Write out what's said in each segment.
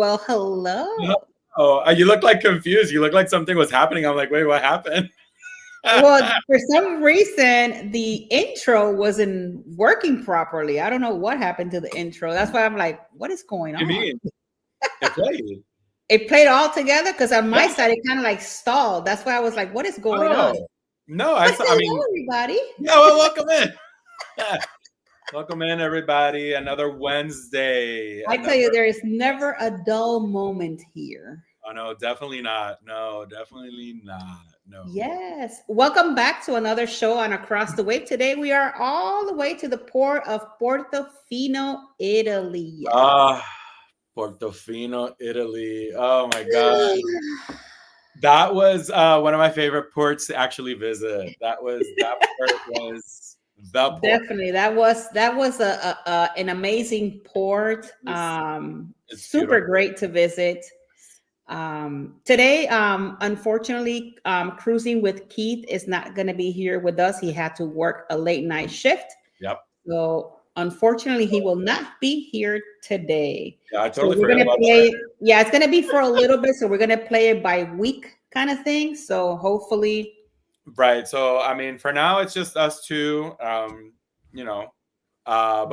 Well, hello. Oh, you look like confused. You look like something was happening. I'm like, wait, what happened? Well, for some reason, the intro wasn't working properly. I don't know what happened to the intro. That's why I'm like, what is going You on? mean it played? It played all together because on my Yeah. side, it kind of like stalled. That's why I was like, what is going on? Oh, no, But I hello, mean, everybody. yeah, well, welcome in. Welcome in, everybody. Another Wednesday. I tell you, there is never a dull moment here. Oh, no, definitely not. No, definitely not. No. Yes. Welcome back to another show on Across the Wave. Today we are all the way to the port of Portofino, Italy. Portofino, Italy. Oh my God. That was one of my favorite ports to actually visit. That port was the port. Definitely. That was an amazing port. It's Super beautiful. great to visit. Today, unfortunately, cruising with Keith is not going to be here with us. He had to work a late night shift. Yep. So unfortunately, he will not be here today. Yeah, I totally so we're forgot gonna about play. that. Yeah, it's gonna be for a little bit. So we're gonna play it by week kind of thing. So hopefully, Right. So I mean, for now, it's just us two. But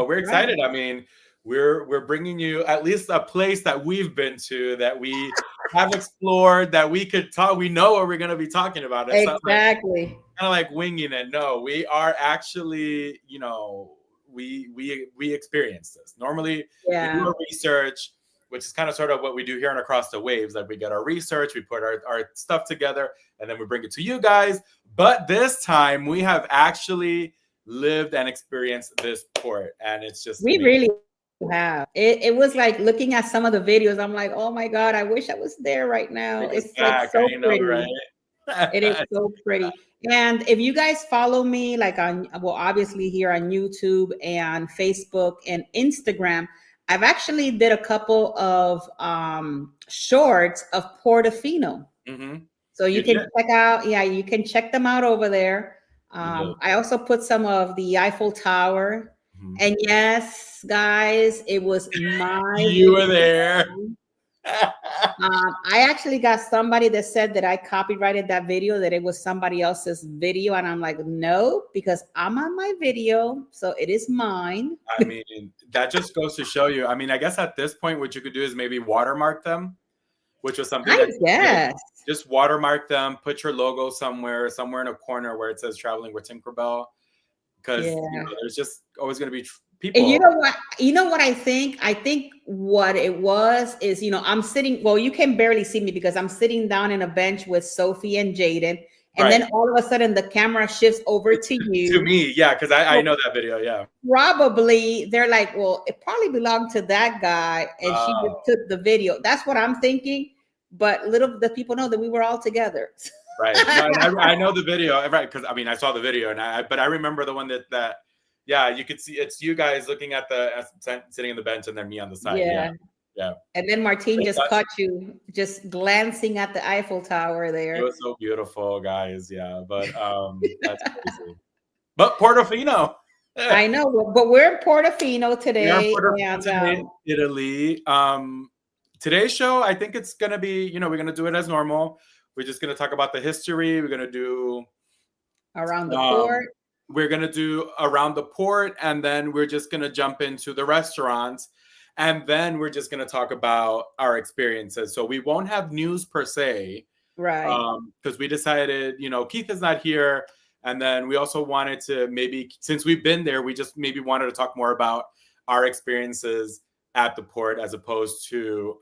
we're excited. Right. I mean, we're bringing you at least a place that we've been to, that we have explored, that we could talk. We know what we're going to be talking about. It's not like Exactly. kind of like winging it. No, we are actually, we experience this. Normally, we do Yeah. our research, which is kind of sort of what we do here on Across the Waves. Like, we get our research, we put our stuff together, and then we bring it to you guys. But this time, we have actually lived and experienced this port, and it's just We amazing. really have. It was like looking at some of the videos. I'm like, oh my God, I wish I was there right now. Bring us It's like back, so I know, pretty. right? It is so pretty. And if you guys follow me, like obviously here on YouTube and Facebook and Instagram, I've actually did a couple of shorts of Portofino. Mm-hmm. So you can check out, you can check them out over there. I also put some of the Eiffel Tower. Mm-hmm. And yes, guys, it was my You were there. I actually got somebody that said that I copyrighted that video, that it was somebody else's video. And I'm like, no, because I'm on my video. So it is mine. I mean, that just goes to show you. I mean, I guess at this point, what you could do is maybe watermark them, which was something that Yes. just watermark them, put your logo somewhere in a corner where it says Traveling with Tinkerbell. Because there's just always going to be people. And you know what I think? I think what it was is, I'm sitting, well, you can barely see me because I'm sitting down in a bench with Sophie and Jaden. And then all of a sudden the camera shifts over to you. To me, yeah, because I know that video, yeah. Probably they're like, well, it probably belonged to that guy, and she just took the video. That's what I'm thinking. But little the people know that we were all together. Right. No, I know the video, right? Because I mean, I saw the video, but I remember the one that you could see it's you guys looking at sitting in the bench, and then me on the side. Yeah. And then Martine just caught you just glancing at the Eiffel Tower there. It was so beautiful, guys. Yeah, but that's crazy. But Portofino. I know, but we're in Portofino today. We're in Portofino, Italy. Today's show, I think it's gonna be, we're gonna do it as normal. We're just going to talk about the history. We're going to do around the port. We're going to do around the port. And then we're just going to jump into the restaurants. And then we're just going to talk about our experiences. So we won't have news per se. Right. Because we decided, Keith is not here. And then we also wanted to maybe, since we've been there, we just maybe wanted to talk more about our experiences at the port as opposed to...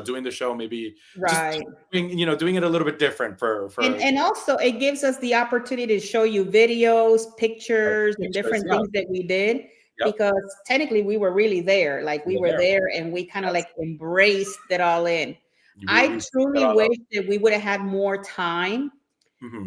doing the show, maybe right. Doing it a little bit different for and also it gives us the opportunity to show you videos, pictures, and different things that we did. Yep. Because technically we were really there. Like we were there and we kind of like embraced it all in. I truly wish that we would have had more time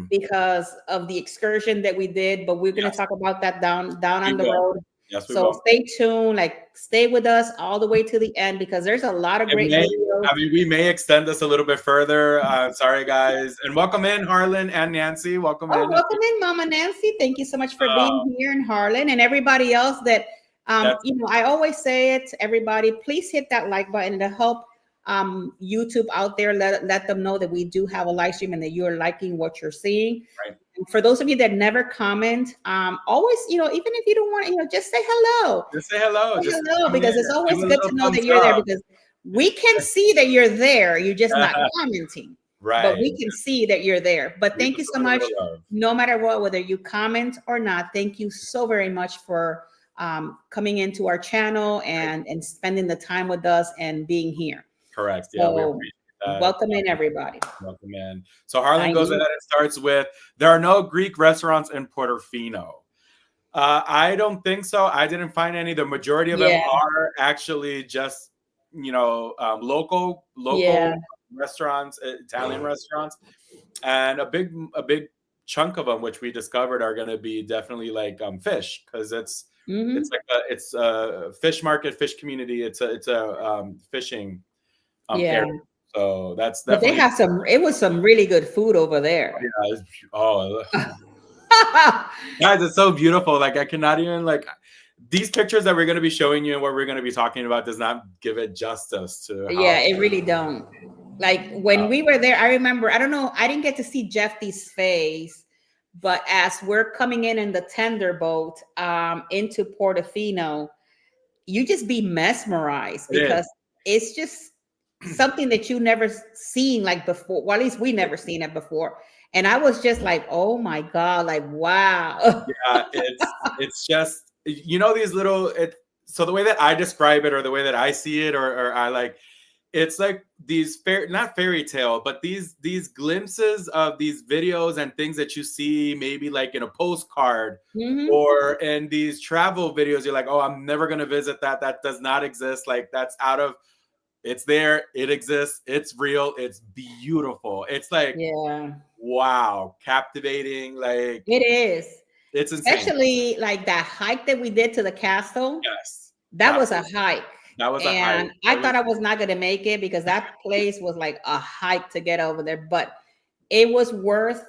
because of the excursion that we did, but we're going to talk about that down on the road. Yes, so stay tuned, stay with us all the way to the end because there's a lot of great videos. I mean, we may extend this a little bit further. Sorry, guys. And welcome in, Harlan and Nancy. Welcome in. Welcome in, Mama Nancy. Thank you so much for being here, and Harlan, and everybody else that I always say it to everybody, please hit that like button to help YouTube out there. Let them know that we do have a live stream and that you're liking what you're seeing. Right. And for those of you that never comment, always, even if you don't want, just say hello. Just say hello. Say hello, because it's always good to know that you're there, because we can Yeah. see that you're there. You're just not commenting. Right. But we can see that you're there. But thank you so much. No matter what, whether you comment or not, thank you so very much for coming into our channel and spending the time with us and being here. Correct. So, yeah, we appreciate that. Welcome in, everybody. Welcome in. So Harlan goes ahead and starts with, there are no Greek restaurants in Portofino. I don't think so. I didn't find any. The majority of them are actually just, local restaurants, Italian restaurants, and a big chunk of them, which we discovered, are going to be definitely like fish, because it's a fish market, fish community. It's a fishing area. So that's definitely. But they have it was some really good food over there. Guys, it's so beautiful. Like, I cannot even, these pictures that we're going to be showing you and what we're going to be talking about does not give it justice to it really don't. Like, when we were there, I remember, I don't know, I didn't get to see Jeffy's face, but as we're coming in the tender boat into Portofino, you just be mesmerized, because it's just something that you never seen like before. Well, at least we never seen it before. And I was just like, oh my God, like, wow. Yeah, it's just, these little, so the way that I describe it, or the way that I see it, or I like, it's like these not fairy tale, but these glimpses of these videos and things that you see maybe like in a postcard or in these travel videos. You're like, oh, I'm never going to visit that. That does not exist. Like, that's it's there. It exists. It's real. It's beautiful. It's like, wow, captivating. Like, it is. It's insane. Especially like that hike that we did to the castle. Yes. That was a hike. That was a hike. I thought I was not going to make it, because that place was like a hike to get over there, but it was worth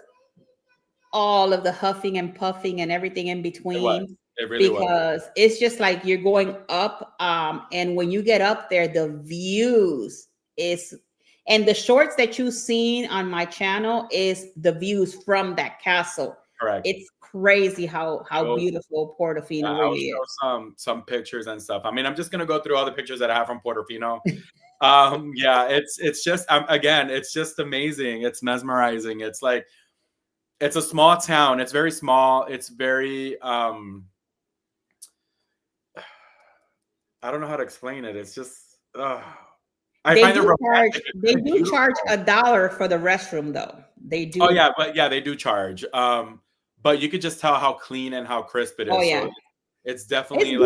all of the huffing and puffing and everything in between. It really because it's just like you're going up, and when you get up there, the views and the shorts that you've seen on my channel is the views from that castle. Correct. It's crazy how beautiful Portofino really is. I'll show some pictures and stuff. I mean, I'm just gonna go through all the pictures that I have from Portofino. It's just again, it's just amazing. It's mesmerizing. It's like, it's a small town. It's very small. It's very I don't know how to explain it. It's just they do charge $1 for the restroom, though. They do. Oh yeah, but they do charge. But you could just tell how clean and how crisp it is. Oh yeah, so it's definitely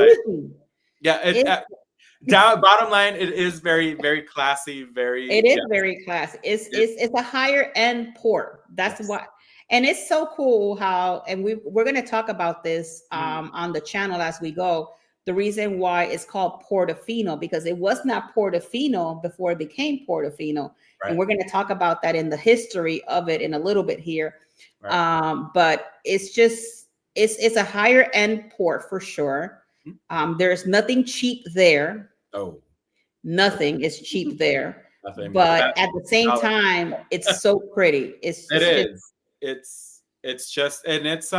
bottom line, it is very, very classy. Very classy. It's a higher end port. That's why. And it's so cool how, and we're going to talk about this on the channel as we go. The reason why it's called Portofino, because it was not Portofino before it became Portofino. Right. And we're going to talk about that in the history of it in a little bit here. Right. But it's just, it's a higher end port for sure. There's nothing cheap there. Oh, nothing is cheap there. But at the same time, it's so pretty. It's just, and it's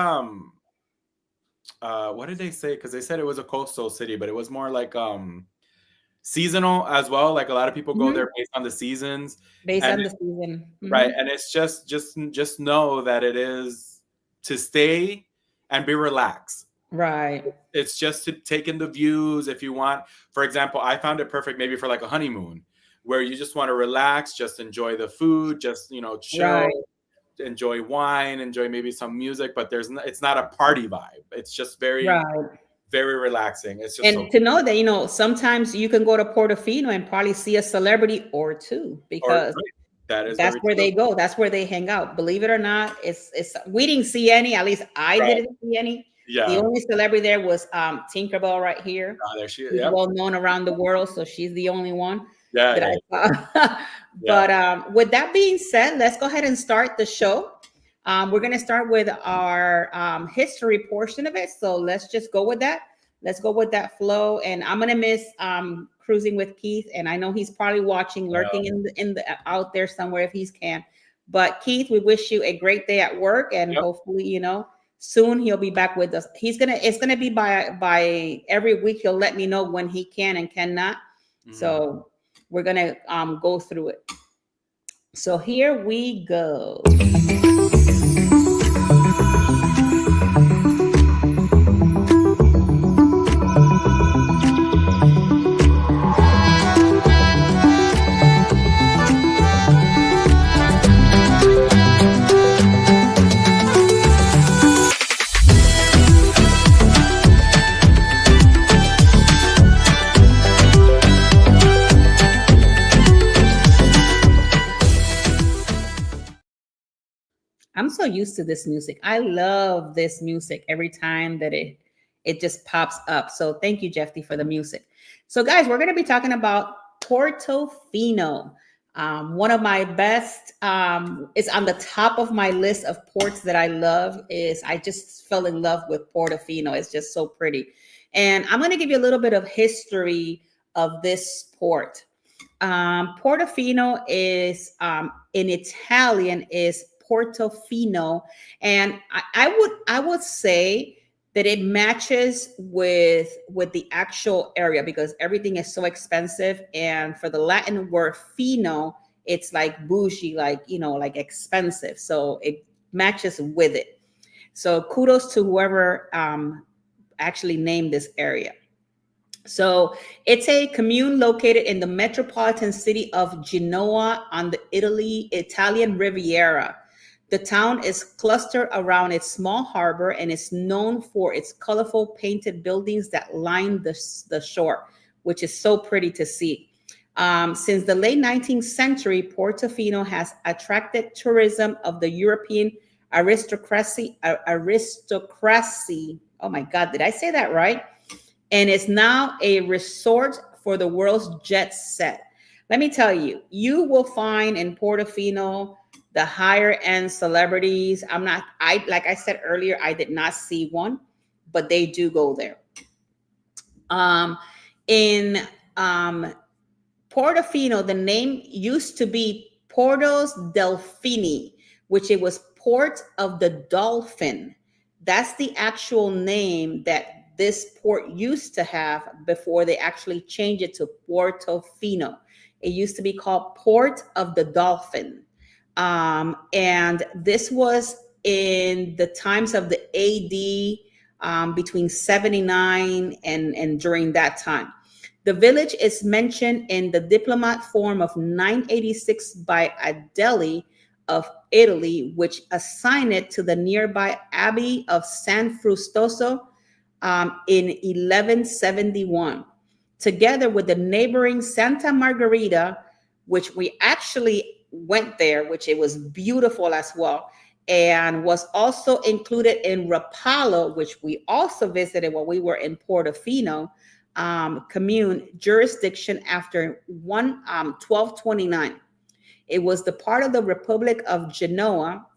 what did they say? Because they said it was a coastal city, but it was more like seasonal as well. Like, a lot of people go there based on the seasons. Right. And it's just know that it is to stay and be relaxed. Right. It's just to take in the views. If you want, for example, I found it perfect maybe for like a honeymoon, where you just want to relax, just enjoy the food, just, chill. Right. Enjoy wine, enjoy maybe some music, but it's not a party vibe. It's just very, very relaxing. It's just, and to know that, sometimes you can go to Portofino and probably see a celebrity or two, because that's where they go. That's where they hang out. Believe it or not, we didn't see any. At least I didn't see any. Yeah. The only celebrity there was Tinkerbell right here. Oh, there she is. She's well known around the world, so she's the only one. I saw. But with that being said, let's go ahead and start the show. We're going to start with our history portion of it. So let's just go with that. Let's go with that flow. And I'm gonna miss cruising with Keith, and I know he's probably watching, lurking in the out there somewhere if he's can. But Keith, we wish you a great day at work, and hopefully, you know, soon he'll be back with us. It's gonna be by every week. He'll let me know when he can and cannot. So we're gonna go through it. So here we go. I'm so used to this music. I love this music every time that it just pops up. So thank you, Jeffy, for the music. So guys, we're going to be talking about Portofino. One of my best, is on the top of my list of ports that I love. Is I just fell in love with Portofino. It's just so pretty. And I'm going to give you a little bit of history of this port. Portofino is, in Italian, is Portofino, and I would say that it matches with the actual area because everything is so expensive. And for the Latin word fino, it's like bougie, like, you know, like expensive. So it matches with it. So kudos to whoever actually named this area. So it's a commune located in the metropolitan city of Genoa on the Italian Riviera. The town is clustered around its small harbor and is known for its colorful painted buildings that line the shore, which is so pretty to see. Since the late 19th century, Portofino has attracted tourism of the European aristocracy. Oh my God, did I say that right? And is now a resort for the world's jet set. Let me tell you, you will find in Portofino the higher end celebrities. Like I said earlier, I did not see one, but they do go there. In Portofino, the name used to be Portos Delfini, which it was Port of the Dolphin. That's the actual name that this port used to have before they actually changed it to Portofino. It used to be called Port of the Dolphin. And this was in the times of the AD, between 79 and during that time. The village is mentioned in the diplomat form of 986 by Adeli of Italy, which assigned it to the nearby Abbey of San Frustoso in 1171, together with the neighboring Santa Margherita, which we actually went there, which it was beautiful as well, and was also included in Rapallo, which we also visited when we were in Portofino commune jurisdiction after 1229. It was the part of the Republic of Genoa.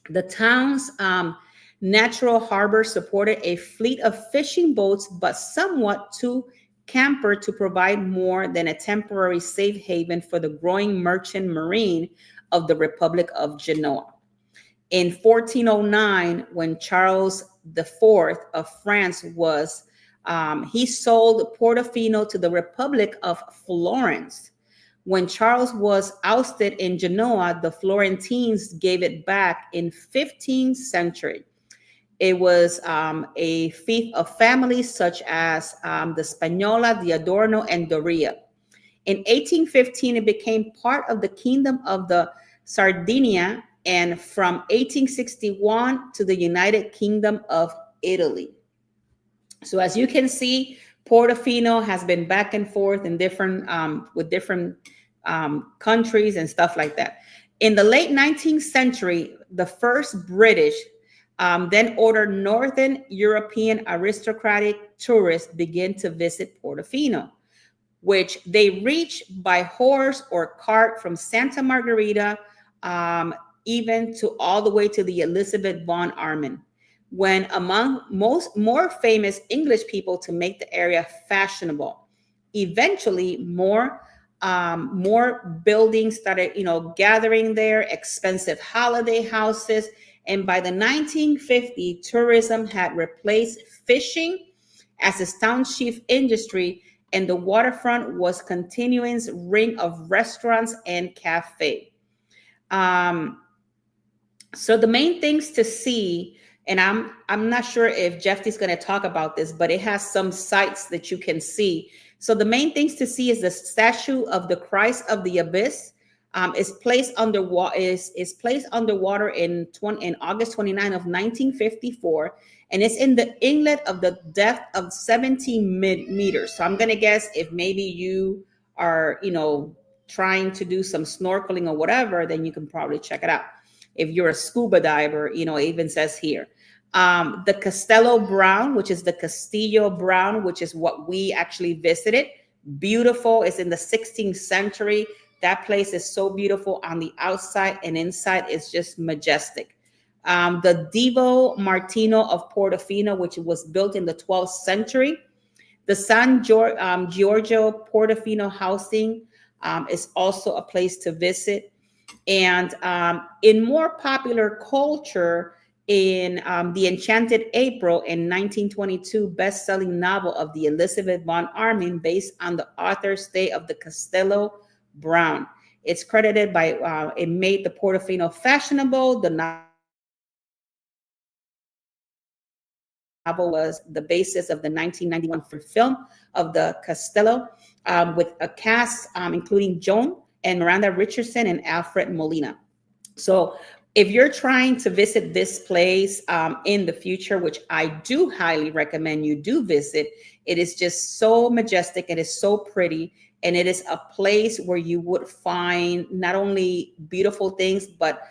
The town's natural harbor supported a fleet of fishing boats, but somewhat too camper to provide more than a temporary safe haven for the growing merchant marine of the Republic of Genoa. In 1409, when Charles IV of France was, he sold Portofino to the Republic of Florence. When Charles was ousted in Genoa, the Florentines gave it back in 15th century. It was a fief of families such as the Spagnola, the Adorno, and Doria. In 1815, it became part of the Kingdom of the Sardinia, and from 1861 to the United Kingdom of Italy. So as you can see, Portofino has been back and forth in different with different countries and stuff like that. In the late 19th century, the first British then ordered Northern European aristocratic tourists begin to visit Portofino, which they reach by horse or cart from Santa Margherita, even to all the way to the Elizabeth von Arnim. when among more famous English people to make the area fashionable. Eventually, more buildings started, gathering there, expensive holiday houses, and by the 1950s, tourism had replaced fishing as its town's chief industry, and the waterfront was continuing ring of restaurants and cafe. Um, so the main things to see, and I'm not sure if Jeffy's going to talk about this, but it has some sites that you can see. So the main things to see is the statue of the Christ of the Abyss. Is placed underwater in August 29 of 1954, and it's in the inlet of the depth of 17 meters. So I'm gonna guess if maybe you are, trying to do some snorkeling or whatever, then you can probably check it out. If you're a scuba diver, it even says here. The Castello Brown, which is the Castillo Brown, which is what we actually visited. Beautiful. It's in the 16th century. That place is so beautiful on the outside, and inside is just majestic. The Divo Martino of Portofino, which was built in the 12th century. The San Giorgio Portofino housing is also a place to visit. And in more popular culture, in The Enchanted April, in 1922, best-selling novel of the Elizabeth von Arnim, based on the author's stay of the Castello Brown. It's credited by, it made the Portofino fashionable. The novel was the basis of the 1991 film of the Castello, with a cast including Joan and Miranda Richardson and Alfred Molina. So if you're trying to visit this place in the future, which I do highly recommend you do visit, it is just so majestic. It is so pretty. And it is a place where you would find not only beautiful things, but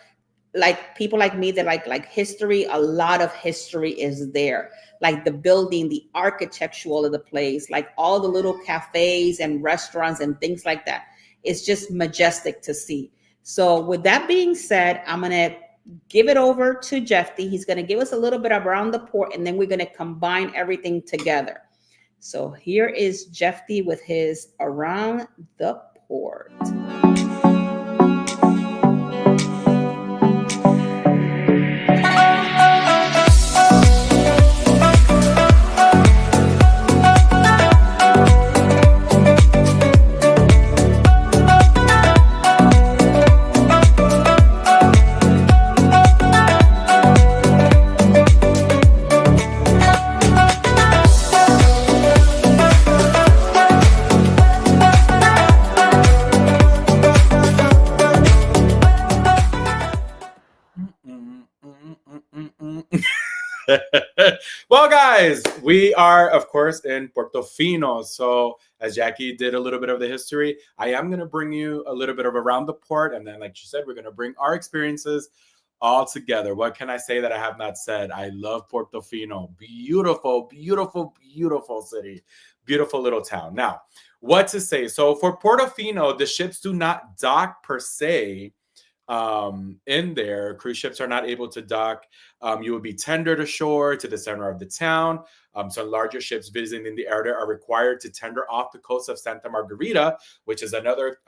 like people like me that like history. A lot of history is there, like the building, the architectural of the place, like all the little cafes and restaurants and things like that. It's just majestic to see. So with that being said, I'm gonna give it over to Jeffy. He's gonna give us a little bit around the port, and then we're gonna combine everything together. So here is Jeffy with his around the port. Well, guys, we are, of course, in Portofino. So as Jackie did a little bit of the history, I am going to bring you a little bit of around the port. And then, like she said, we're going to bring our experiences all together. What can I say that I have not said? I love Portofino. Beautiful, beautiful, beautiful city. Beautiful little town. Now, what to say? So for Portofino, the ships do not dock per se. In there, cruise ships are not able to dock. You will be tendered ashore to the center of the town. So larger ships visiting the area are required to tender off the coast of Santa Margarita, which is another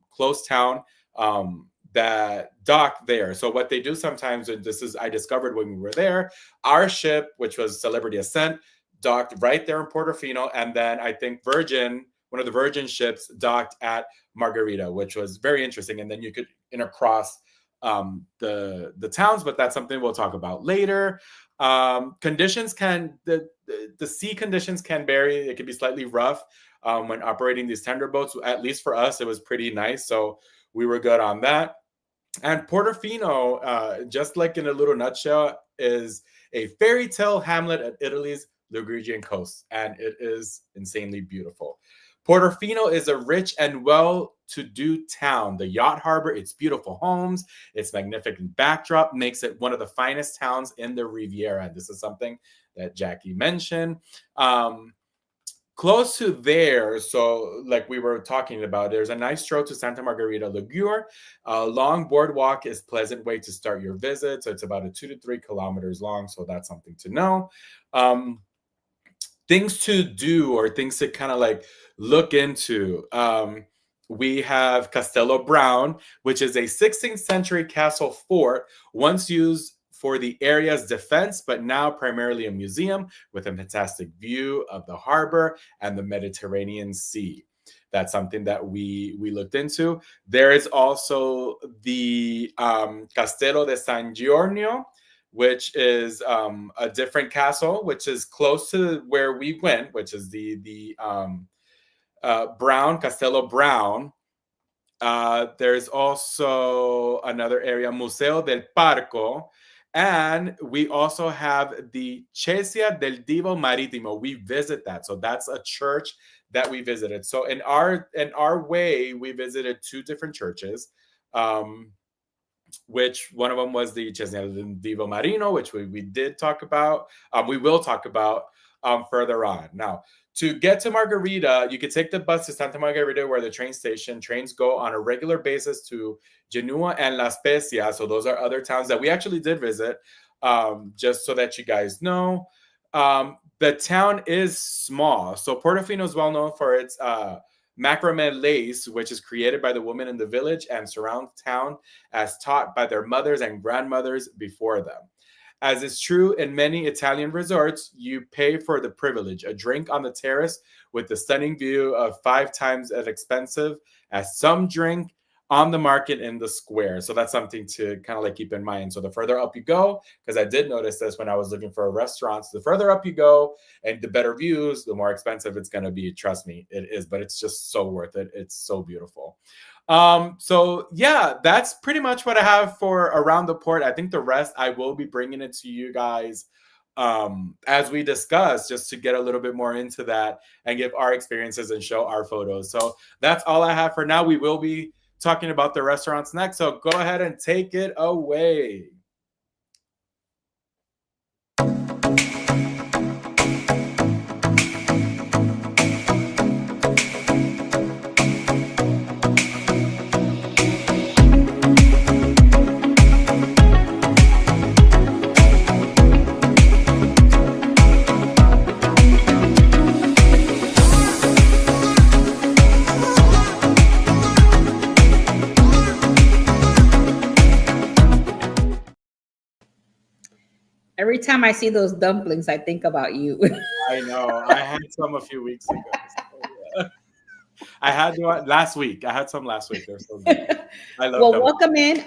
close town that dock there. So what they do sometimes, and this is I discovered when we were there, our ship, which was Celebrity Ascent, docked right there in Portofino, and then I think Virgin, one of the Virgin ships, docked at Margarita, which was very interesting. And then you could across the towns, but that's something we'll talk about later. Conditions can the sea conditions can vary. It can be slightly rough when operating these tender boats. At least for us, it was pretty nice, so we were good on that. And Portofino, just like in a little nutshell, is a fairy tale hamlet at Italy's Ligurian coast, and it is insanely beautiful. Portofino is a rich and well-to-do town. The yacht harbor, its beautiful homes, its magnificent backdrop makes it one of the finest towns in the Riviera. This is something that Jackie mentioned. close to there, so like we were talking about, there's a nice stroll to Santa Margarita Ligure. A long boardwalk is pleasant way to start your visit. So it's about a 2 to 3 kilometers long. So that's something to know. Things to do or things to kind of like look into. We have Castello Brown, which is a 16th century castle fort, once used for the area's defense, but now primarily a museum with a fantastic view of the harbor and the Mediterranean Sea. That's something that we looked into. There is also the Castello de San Giorgio, which is a different castle, which is close to where we went, which is the Brown, Castello Brown. There's also another area, Museo del Parco. And we also have the Chiesa del Divo Marittimo. We visit that. So that's a church that we visited. So in our way, we visited 2 different churches. Which one of them was the Chiesa del Divo Marino, which we did talk about. We will talk about further on. Now, to get to Margarita, you could take the bus to Santa Margarita, where the trains go on a regular basis to Genoa and La Spezia. So those are other towns that we actually did visit, just so that you guys know. The town is small. So Portofino is well known for its macrame lace, which is created by the women in the village and surrounds town as taught by their mothers and grandmothers before them. As is true in many Italian resorts, you pay for the privilege, a drink on the terrace with the stunning view of 5 times as expensive as some drink on the market in the square. So that's something to kind of like keep in mind. So the further up you go, because I did notice this when I was looking for restaurants, the further up you go and the better views, the more expensive it's going to be. Trust me, it is, but it's just so worth it. It's so beautiful. So yeah, that's pretty much what I have for around the port. I think the rest I will be bringing it to you guys as we discuss, just to get a little bit more into that and give our experiences and show our photos. So that's all I have for now. We will be talking about the restaurants next, so go ahead and take it away. Every time I see those dumplings, I think about you. I know. I had some a few weeks ago. So, yeah. I had one last week. I had some last week. They're so good. I love Well, them. welcome in,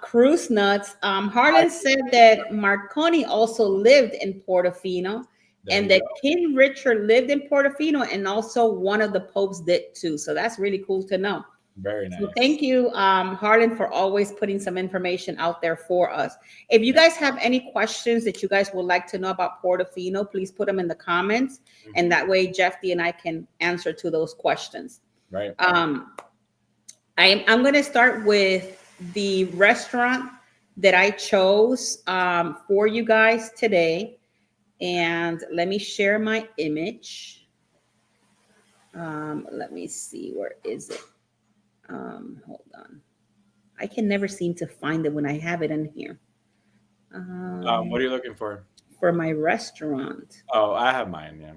Cruise Nuts. Harlan said that Marconi also lived in Portofino, and that King Richard lived in Portofino, and also one of the popes did too. So that's really cool to know. Very nice. So thank you, Harlan, for always putting some information out there for us. If you guys have any questions that you guys would like to know about Portofino, please put them in the comments, and that way Jeffy and I can answer to those questions. Right. I'm going to start with the restaurant that I chose for you guys today, and let me share my image. Let me see, where is it? Hold on. I can never seem to find it when I have it in here. What are you looking for? For my restaurant. Oh, I have mine, yeah.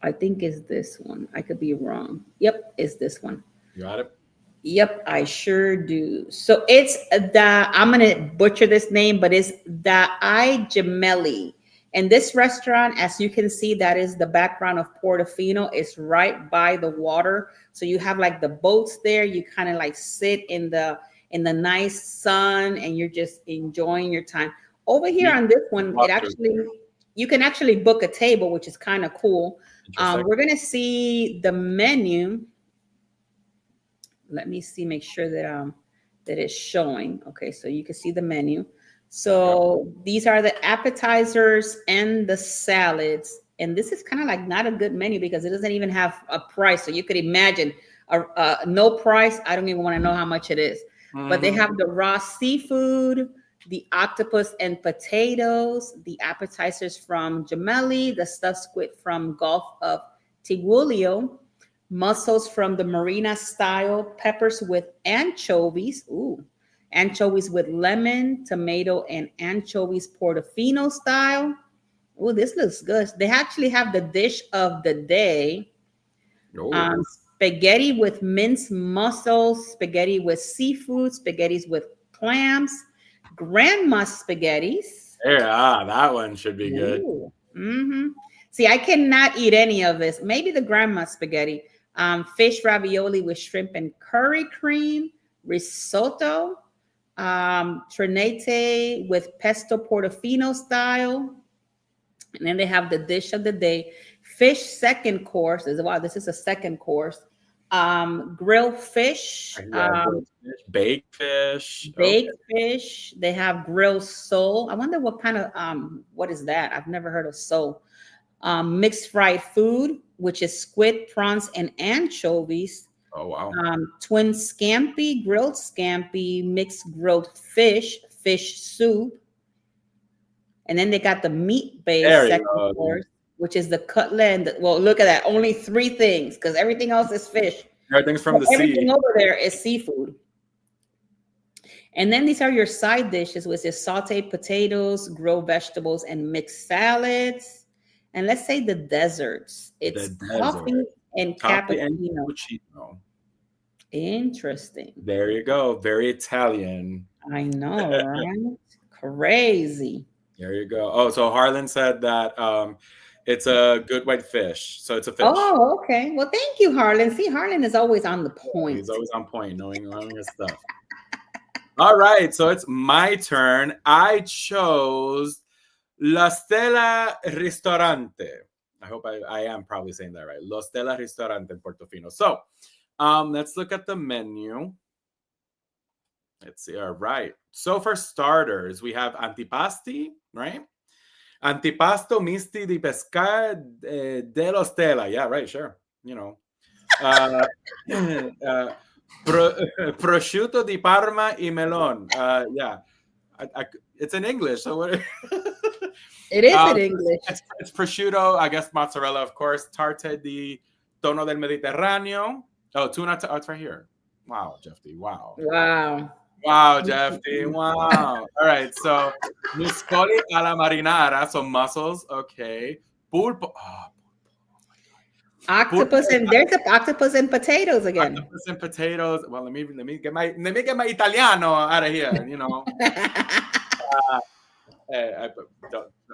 I think it's this one. I could be wrong. Yep, it's this one. You got it? Yep, I sure do. So it's I'm going to butcher this name, but it's the I Gemelli. And this restaurant, as you can see, that is the background of Portofino. It's right by the water. So you have like the boats there. You kind of like sit in the nice sun and you're just enjoying your time. Over here on this one, you can actually book a table, which is kind of cool. We're going to see the menu. Let me see, make sure that that it's showing. Okay, so you can see the menu. So these are the appetizers and the salads. And this is kind of like not a good menu because it doesn't even have a price. So you could imagine no price. I don't even want to know how much it is. But they have the raw seafood, the octopus and potatoes, the appetizers from Gemelli, the stuffed squid from Gulf of Tigullio, mussels from the Marina style, peppers with anchovies. Ooh, anchovies with lemon, tomato, and anchovies Portofino style. Oh, this looks good. They actually have the dish of the day. Spaghetti with minced mussels, spaghetti with seafood, spaghettis with clams, grandma spaghettis. Yeah, that one should be good. Mm-hmm. See, I cannot eat any of this. Maybe the grandma spaghetti. Fish ravioli with shrimp and curry cream, risotto, trinete with pesto Portofino style. And then they have the dish of the day, fish second course. Wow, this is a second course. Grilled fish, baked fish. Fish. They have grilled sole. I wonder what kind of what is that? I've never heard of sole. Mixed fried food, which is squid, prawns, and anchovies. Oh wow. Twin scampi, grilled scampi, mixed grilled fish, fish soup. And then they got the meat-based second course, which is the cutlet. Well, look at that. Only 3 things, because everything else is fish. Everything's from the sea. Everything over there is seafood. And then these are your side dishes, which is sauteed potatoes, grilled vegetables, and mixed salads. And let's say the desserts. It's coffee and cappuccino. Interesting. There you go. Very Italian. I know, right? Crazy. There you go. Oh, so Harlan said that it's a good white fish. So it's a fish. Oh, okay. Well, thank you, Harlan. See, Harlan is always on the point. He's always on point, knowing his stuff. All right. So it's my turn. I chose La Stella Ristorante. I hope I am probably saying that right. La Stella Ristorante in Portofino. So let's look at the menu. Let's see. All right. So for starters, we have antipasti, right? Antipasto misti di pesca dello Stella. Yeah, right. Sure. You know. Prosciutto di Parma y melon. Yeah. It's in English. So what? It is in English. It's prosciutto, I guess mozzarella, of course. Tarte di tono del Mediterraneo. Oh, tuna. Oh, it's right here. Wow, Jeff D. Wow. Wow, Jeff D. Wow. All right. So, muscoli alla marinara. So mussels. Okay. Pulpo. Oh, octopus and there's an octopus and potatoes again. Octopus and potatoes. Well, let me get my Italiano out of here. You know.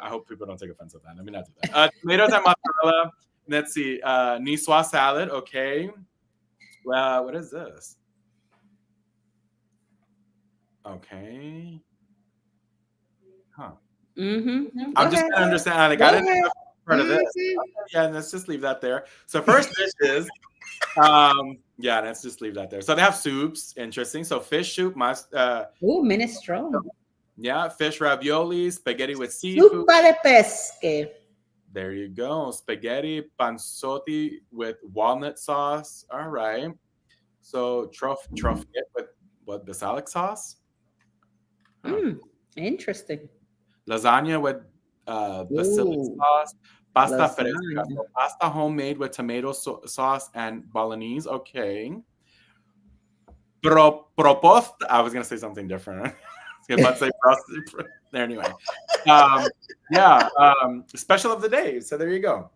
I hope people don't take offense at that. Let me not do that. Tomatoes and mozzarella. Let's see. Niçoise salad. Okay. Well, what is this? Okay. Huh. Mm-hmm. I'm just trying to understand. Like, I didn't know part of this. Yeah, let's just leave that there. So first dish is, yeah, let's just leave that there. So they have soups. Interesting. So fish soup, minestrone. Yeah, fish ravioli, spaghetti with seafood. Zuppa de pesche. There you go. Spaghetti panzotti with walnut sauce. All right. So truffle with what, basilic sauce? Interesting. Lasagna with basilic sauce. Pasta fresca. So pasta homemade with tomato sauce and bolognese. Okay. Proposta. I was gonna say something different. Let's say anyway. Yeah. Special of the day. So there you go.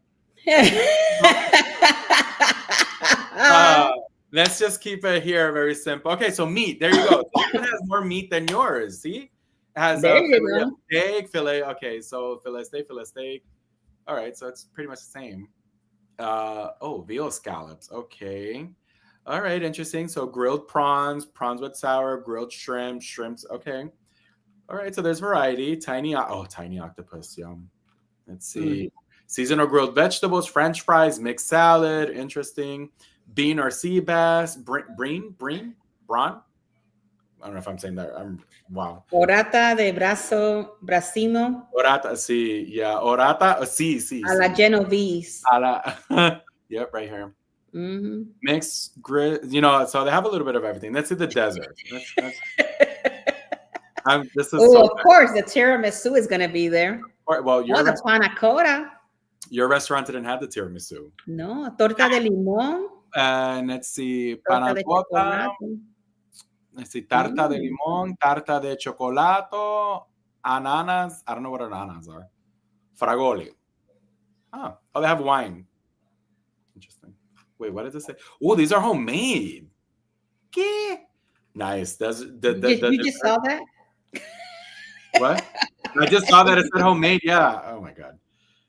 Let's just keep it here very simple. Okay, so meat. There you go. It has more meat than yours. See, it has steak, fillet. Okay, so fillet steak. All right, so it's pretty much the same. Veal scallops. Okay. All right, interesting. So grilled prawns with sour, grilled shrimps. Okay. All right, so there's variety. Tiny octopus. Yum. Let's see. Seasonal grilled vegetables, French fries, mixed salad. Interesting. Bean or sea bass. Brawn. I don't know if I'm saying that. Wow. Orata de bracino. Orata, sí. Yeah, orata. Sí. A la Genovese. Yep, right here. Mixed grill, so they have a little bit of everything. Let's see the desert. This is Oh, so of course, the tiramisu is going to be there. well. Oh, the panna cotta. Your restaurant didn't have the tiramisu. No, torta de limón. And let's see, Torta panna de cotta. chocolate. Let's see, tarta de limón, tarta de chocolato, ananas. I don't know what ananas are. Fragole. Oh, they have wine. Interesting. Wait, what does it say? Oh, these are homemade. ¿Qué? Nice. You just saw that? What? I just saw that it said homemade. Yeah. Oh my god.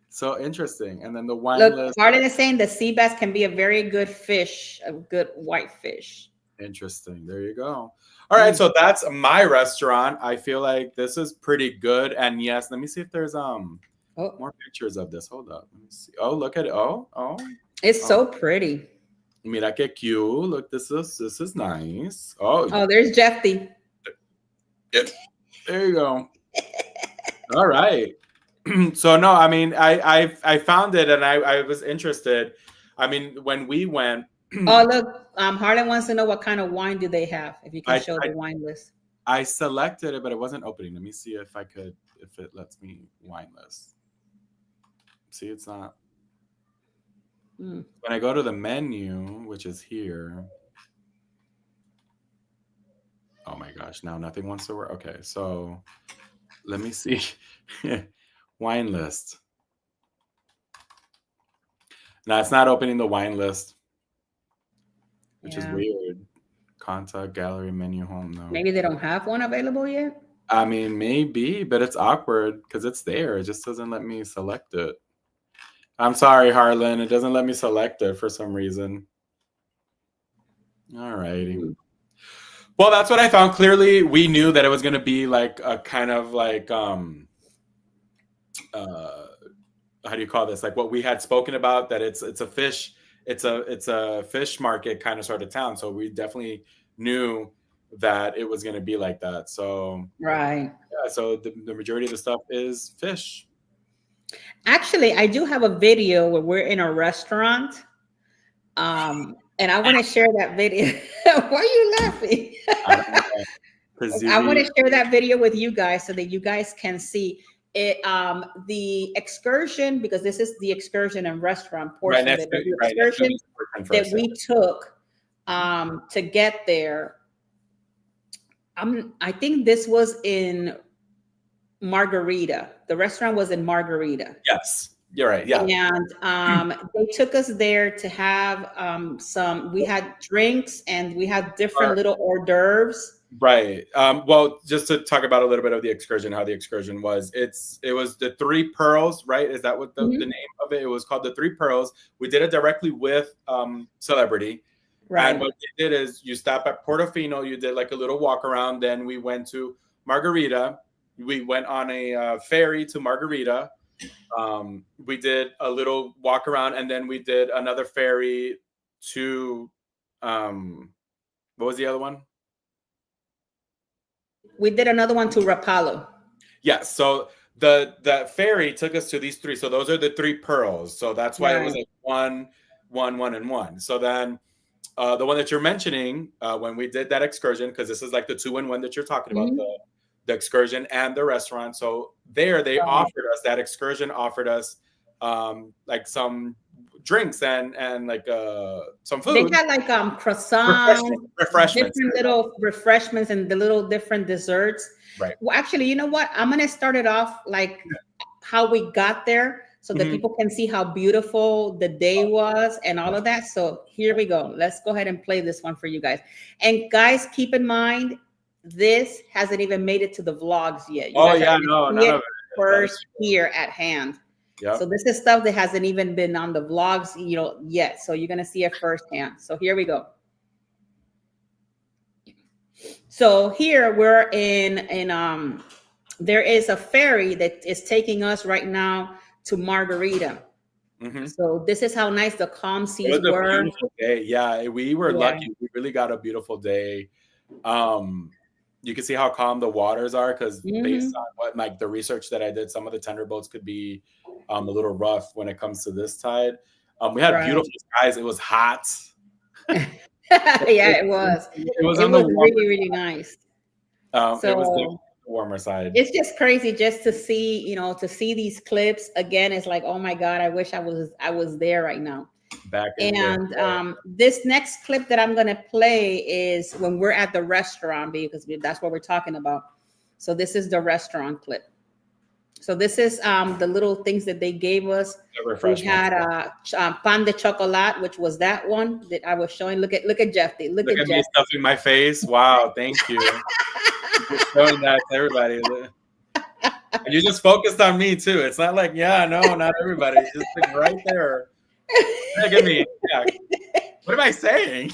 So interesting. And then the wine list. Marlon is saying the sea bass can be a very good fish, a good white fish. Interesting. There you go. All right. So that's my restaurant. I feel like this is pretty good. And yes, let me see if there's more pictures of this. Hold up. Let me see. Oh, look at it. Oh. It's so pretty. Mira que cute. Look, this is nice. Oh, there's Jeffy. There you go. All right. So no, I mean, I found it and I was interested. I mean, when we went. Oh, look, Harlan wants to know what kind of wine do they have, if you can show the wine list. I selected it, but it wasn't opening. Let me see if it lets me wine list. See, it's not. When I go to the menu, which is here. Oh my gosh, now nothing wants to work. Okay, so let me see. Wine list. Now it's not opening the wine list, which is weird. Contact, gallery, menu, home. No. Maybe they don't have one available yet. I mean, maybe, but it's awkward because it's there. It just doesn't let me select it. I'm sorry, Harlan. It doesn't let me select it for some reason. All righty. Well, that's what I found. Clearly, we knew that it was going to be like a kind of like, how do you call this? Like what we had spoken about, that it's a fish, it's a fish market kind of sort of town. So we definitely knew that it was going to be like that. So right. Yeah. So the majority of the stuff is fish. Actually, I do have a video where we're in a restaurant. And I want to share that video. Why are you laughing? I want to share that video with you guys so that you guys can see it. The excursion, because this is the excursion and restaurant portion of it. The excursion that we took to get there. I think this was in Margarita. The restaurant was in Margarita. Yes. You're right. Yeah. And they took us there to have we had drinks and we had different little hors d'oeuvres. Right. Well, just to talk about a little bit of the excursion, how the excursion was, it was the Three Pearls, right? Is that what the name of it? It was called the Three Pearls. We did it directly with Celebrity. Right. And what they did is you stop at Portofino, you did like a little walk around. Then we went to Margarita. We went on a ferry to Margarita. We did a little walk around, and then we did another ferry to what was the other one? We did another one to Rapallo. Yes. So the ferry took us to these three. So those are the Three Pearls. So that's why it was like one, and one. So then the one that you're mentioning, when we did that excursion, because this is like the 2-in-1 that you're talking about, the excursion and the restaurant. So they offered us, that excursion offered us like some drinks and like some food. They had like croissants, refreshments, different little refreshments, and the little different desserts. Right. Well, actually, you know what? I'm gonna start it off like how we got there, so that people can see how beautiful the day was and all of that. So here we go. Let's go ahead and play this one for you guys. And guys, keep in mind, this hasn't even made it to the vlogs yet. No, first here at hand. Yep. So this is stuff that hasn't even been on the vlogs, yet. So you're gonna see it firsthand. So here we go. So here we're in there is a ferry that is taking us right now to Margarita. So this is how nice the calm seas were. Beautiful day. Yeah, we were lucky. We really got a beautiful day. You can see how calm the waters are, because based on what the research that I did, some of the tender boats could be a little rough when it comes to this tide. We had beautiful skies. It was hot. Yeah, it was. It was really, really nice. It was warmer side. It's just crazy just to see, to see these clips again. It's like, oh my God, I wish I was there right now. Back in there. And this next clip that I'm gonna play is when we're at the restaurant, because that's what we're talking about. So this is the restaurant clip. So this is the little things that they gave us. We had pan de chocolate, which was that one that I was showing. Look at Jeff. Look at me Jeff stuffing my face. Wow, thank you. You're showing that to everybody. And you just focused on me too. It's not like, yeah, no, not everybody. It's just like right there. Look at me. Yeah. What am I saying?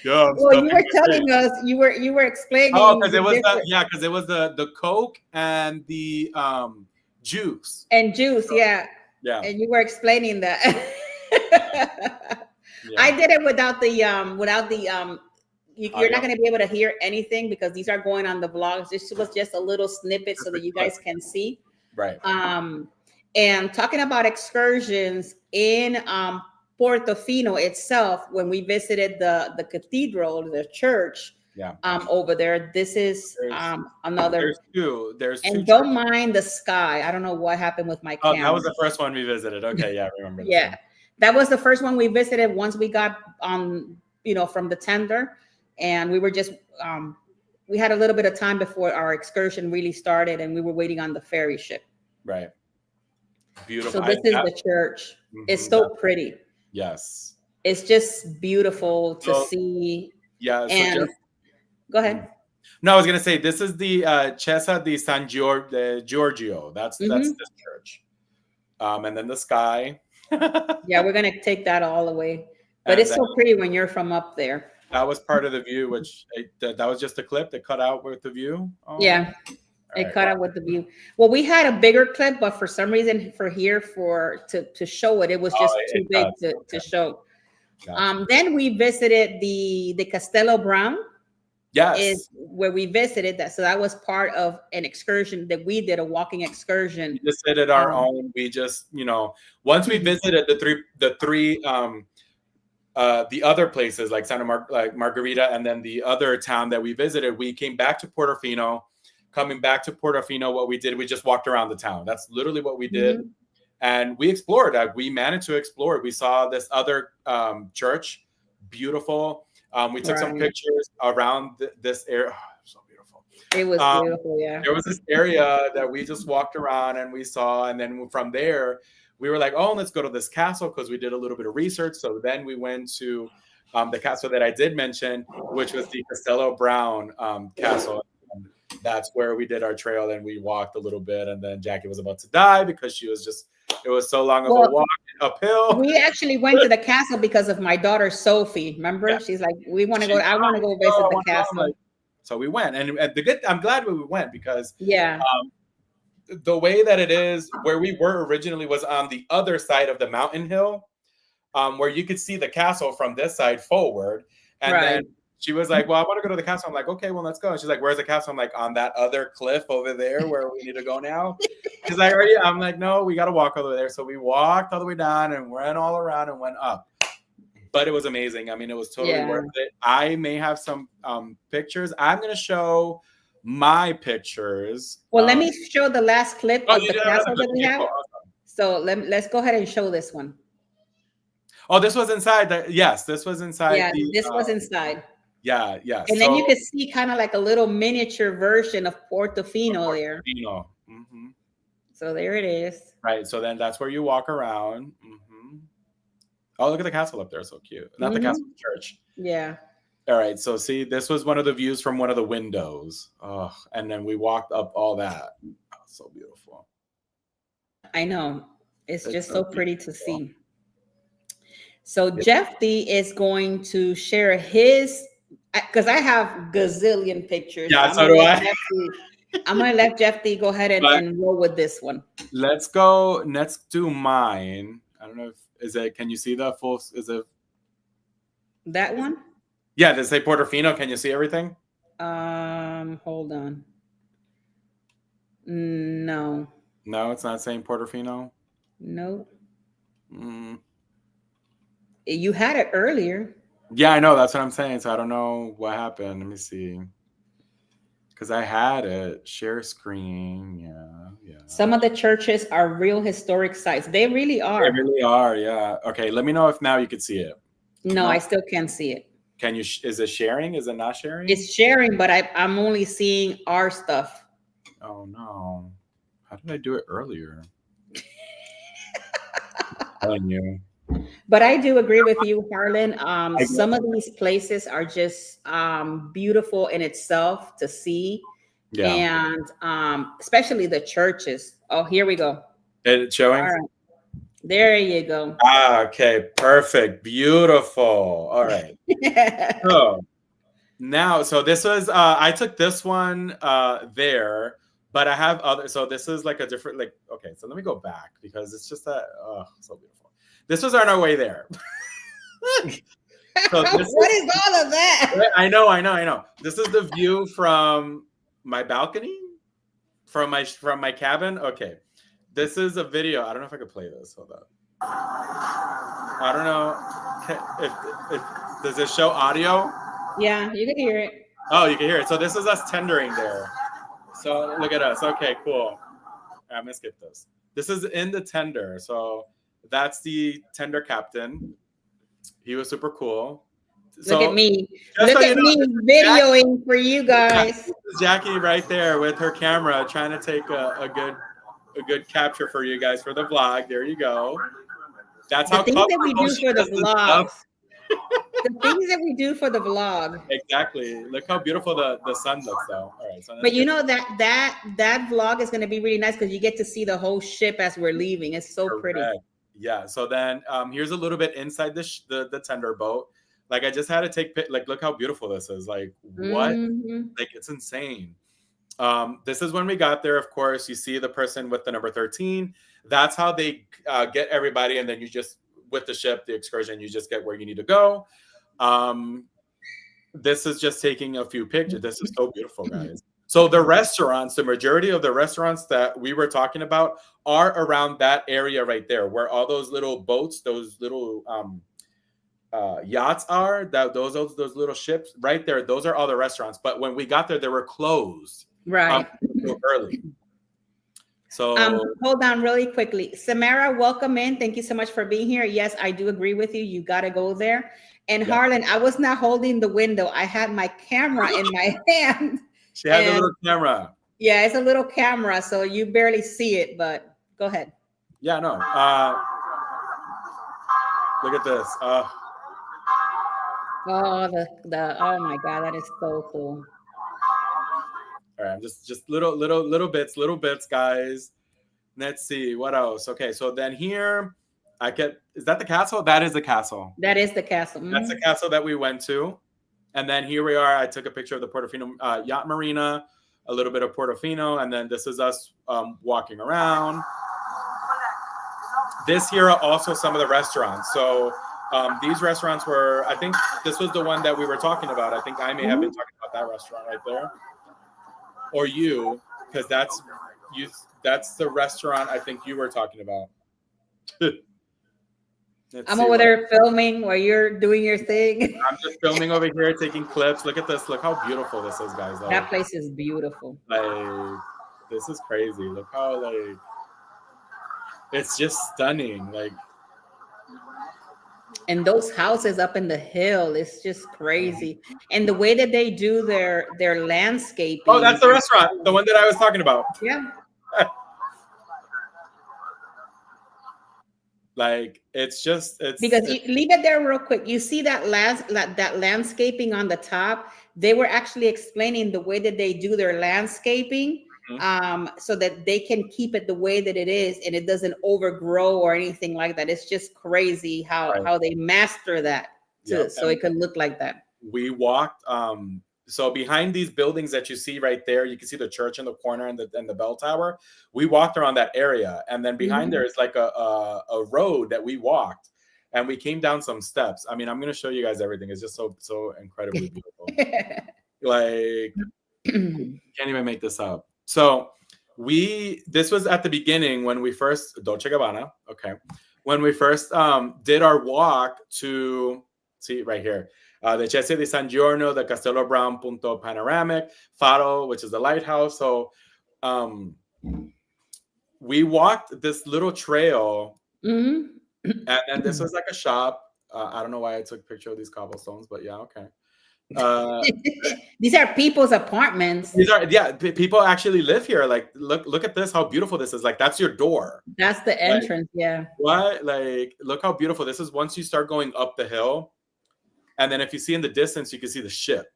Well, you were telling us, you were explaining. Oh, because it was because it was the Coke and the juice. And juice, yeah. And you were explaining that. I did it without the you're not going to be able to hear anything because these are going on the vlogs. This was just a little snippet so that you guys can see. Right. And talking about excursions in Portofino itself, when we visited the cathedral, the church, over there, this is another. There's two. And don't mind the sky. I don't know what happened with my camera. That was the first one we visited. Okay, yeah, I remember. Yeah, that was the first one we visited once we got from the tender, and we were just we had a little bit of time before our excursion really started, and we were waiting on the ferry ship. Right. Beautiful. So this is the church. It's so pretty. Yes. It's just beautiful to see. Yeah. And go ahead. No, I was gonna say this is the Chiesa di San Giorgio. That's this church. And then the sky. Yeah, we're gonna take that all away. But it's so pretty when you're from up there. That was part of the view, which that was just a clip that cut out with the view. Oh. Yeah. It cut out with the view. Well, we had a bigger clip, but for some reason to show it, it was just too big to show. Gotcha. Then we visited the Castello Brown. Yes. Is where we visited that. So that was part of an excursion that we did, a walking excursion. We just did our own. We just, once we visited the three the other places like Margarita, and then the other town that we visited, we came back to Portofino. Coming back to Portofino, what we did, we just walked around the town. That's literally what we did. And we explored. We managed to explore. We saw this other church, beautiful. We took some pictures around this area. Oh, so beautiful. It was beautiful, yeah. There was this area that we just walked around and we saw. And then from there, we were like, oh, let's go to this castle because we did a little bit of research. So then we went to the castle that I did mention, which was the Castello Brown castle. That's where we did our trail and we walked a little bit, and then Jackie was about to die because it was so long of a walk uphill. We actually went to the castle because of my daughter Sophie. Remember? Yeah. She's like, I want to go visit the castle. So we went, and I'm glad we went because the way that it is where we were originally was on the other side of the mountain hill, where you could see the castle from this side forward, and then she was like, well, I want to go to the castle. I'm like, okay, well, let's go. And she's like, where's the castle? I'm like, on that other cliff over there where we need to go now. She's like, are you? I'm like, no, we got to walk over there. So we walked all the way down and went all around and went up. But it was amazing. I mean, it was totally worth it. I may have some pictures. I'm going to show my pictures. Well, let me show the last clip of the castle that we have. So let's go ahead and show this one. Oh, this was inside. Yes, this was inside. Yeah, this was inside. Yeah, yeah. And then you could see kind of like a little miniature version of Portofino there. Mm-hmm. So there it is. Right. So then that's where you walk around. Mm-hmm. Oh, look at the castle up there. So cute. Not the castle, the church. Yeah. All right. So see, this was one of the views from one of the windows. Oh, and then we walked up all that. Oh, so beautiful. I know. It's just so pretty to see. So Jeff D is going to share his, because I have gazillion pictures. Yeah, so do I. I'm going to let Jeff D go ahead and roll with this one. Let's go. Let's do mine. I don't know if, can you see the full, is it? That one? Yeah, does it say Portofino? Can you see everything? Hold on. No. No, it's not saying Portofino? No. You had it earlier. Yeah, I know. That's what I'm saying. So I don't know what happened. Let me see. because I had it. Share screen. Yeah. Some of the churches are real historic sites. They really They are. really are. Yeah. Okay. Let me know if now you can see it. No, I still can't see it. Can you? Is it sharing? Is it not sharing? It's sharing, but I'm only seeing our stuff. Oh no! How did I do it earlier? Telling you. But I do agree with you, Harlan. Some of these places are just beautiful in itself to see. Yeah. And especially the churches. Oh, here we go. It's showing? All right. There you go. Okay, perfect. Beautiful. All right. So now, so this was, I took this one there, but I have other, so this is like a different, like, okay, so let me go back because it's just that, oh, so beautiful. This was on our way there. So what is all of that? I know. This is the view from my balcony, from my cabin. Okay. This is a video. I don't know if I could play this. Hold up. I don't know if does it show audio? Yeah, you can hear it. Oh, you can hear it. So this is us tendering there. So look at us. Okay, cool. I'm gonna skip this. This is in the tender. So that's the tender captain. He was super cool. So, look at me. Look at me videoing Jackie, for you guys. This is Jackie right there with her camera trying to take a good capture for you guys for the vlog. There you go. That's the how things that we do for the vlogs. The things that we do for the vlog. Exactly. Look how beautiful the sun looks though. All right. So but you know that vlog is going to be really nice because you get to see the whole ship as we're leaving. It's so correct. Pretty. Yeah. So then here's a little bit inside the tender boat. Like I just had to take like look how beautiful this is. Like what? Like it's insane. This is when we got there. Of course, you see the person with the number 13. That's how they get everybody, and then you just with the ship, the excursion, you just get where you need to go. This is just taking a few pictures. This is so beautiful, guys. So the restaurants, the majority of the restaurants that we were talking about are around that area right there, where all those little boats, those little yachts are. Those little ships right there. Those are all the restaurants. But when we got there, they were closed. Right. Early. So hold on really quickly. Samara, welcome in. Thank you so much for being here. Yes, I do agree with you. You got to go there. And yeah. Harlan, I was not holding the window. I had my camera in my hand. She has a little camera. Yeah, it's a little camera, so you barely see it, but go ahead. Yeah, no. Look at this. Oh, oh my God, that is so cool. All right, just little bits, guys. Let's see what else. Okay, so then here is that the castle? That is the castle. That is the castle. That's the castle that we went to. And then here we are. I took a picture of the Portofino yacht marina, a little bit of Portofino, and then this is us walking around. This here are also some of the restaurants. So these restaurants were, I think this was the one that we were talking about. I think I may have been talking about that restaurant right there. Or you, because that's the restaurant I think you were talking about. I'm over there filming while you're doing your thing. I'm just filming over here, taking clips. Look at this. Look how beautiful this is, guys. Like, that place is beautiful. Like, this is crazy. Look how, like, it's just stunning. Like, and those houses up in the hill, it's just crazy. And the way that they do their landscaping. Oh, that's the restaurant, the one that I was talking about. Yeah. Like it's because leave it there real quick. You see that landscaping on the top. They were actually explaining the way that they do their landscaping, so that they can keep it the way that it is and it doesn't overgrow or anything like that. It's just crazy how they master that so it can look like that. We walked. So behind these buildings that you see right there, you can see the church in the corner and the bell tower. We walked around that area, and then behind there is like a road that we walked, and we came down some steps. I mean, I'm gonna show you guys everything. It's just so incredibly beautiful. Like, can't even make this up. So this was at the beginning when we first Dolce Gabbana. Okay, when we first did our walk to see right here. the Chiesa di San Giorno, the Castello Brown Punto Panoramic, Faro, which is the lighthouse. So we walked this little trail, and then this was like a shop. I don't know why I took a picture of these cobblestones, but yeah, okay. These are people's apartments. These are, yeah, people actually live here. Like, look at this, how beautiful this is. Like, that's your door. That's the entrance. Like, yeah. What? Like, look how beautiful this is. Once you start going up the hill, and then if you see in the distance, you can see the ship.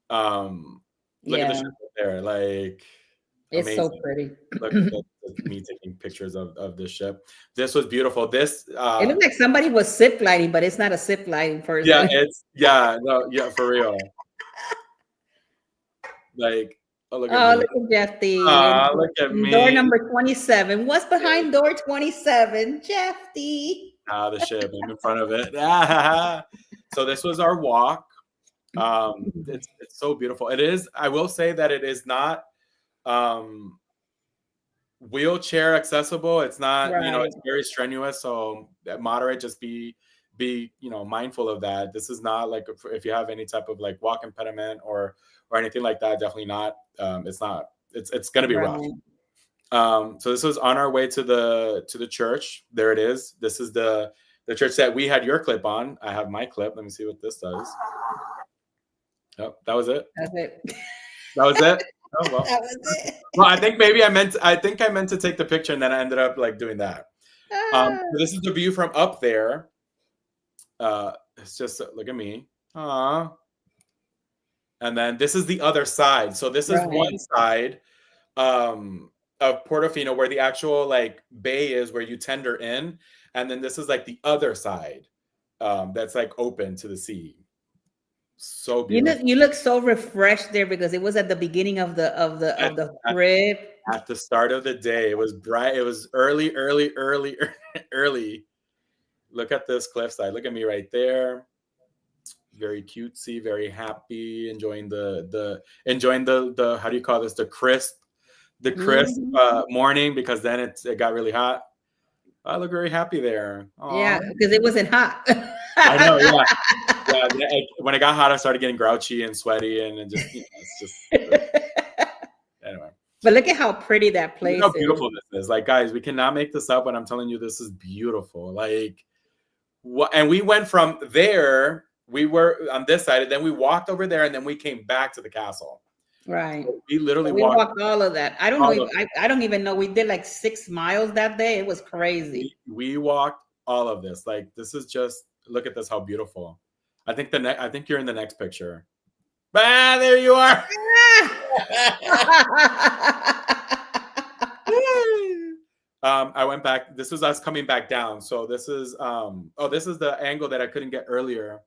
Look at the ship there. Like, it's amazing. so pretty. Look at me taking pictures of this ship. This was beautiful. This it looked like somebody was zip lining, but it's not a zip lining person. Yeah, for real. Like, look at Jeffy. Look at me. Door number 27. What's behind door 27? Jeffy. The ship. I'm in front of it. So this was our walk. It's so beautiful. It is. I will say that it is not wheelchair accessible. It's not, it's very strenuous. So moderate, just be mindful of that. This is not like if you have any type of like walk impediment or anything like that, definitely not. It's not. It's going to be rough. So this was on our way to the church. There it is. This is the church that we had your clip on. I have my clip. Let me see what this does. Oh, that was it. That's it. That was it. Oh, well. That was it. Well, I think I meant to take the picture, and then I ended up like doing that. So this is the view from up there. It's just look at me. Aww. And then this is the other side. So this is one side of Portofino where the actual like bay is, where you tender in, and then this is like the other side that's like open to the sea. So beautiful. You look so refreshed there because it was at the beginning of the trip. At the start of the day, it was bright. It was early. Look at this cliffside. Look at me right there. Very cutesy, very happy, enjoying the how do you call this? The crisp morning, because then it got really hot. I look very happy there. Aww. Yeah, because it wasn't hot. I know, yeah. When it got hot, I started getting grouchy and sweaty, and just it's just anyway. But look at how pretty that place is. How beautiful this is. Like, guys, we cannot make this up when I'm telling you this is beautiful. Like, and we went from there. We were on this side, and then we walked over there, and then we came back to the castle. Right. So we literally walked all of that. I don't know. I don't even know. We did like 6 miles that day. It was crazy. We walked all of this. Like, this is just, look at this. How beautiful. I think you're in the next picture. There you are. I went back. This was us coming back down. So this is this is the angle that I couldn't get earlier,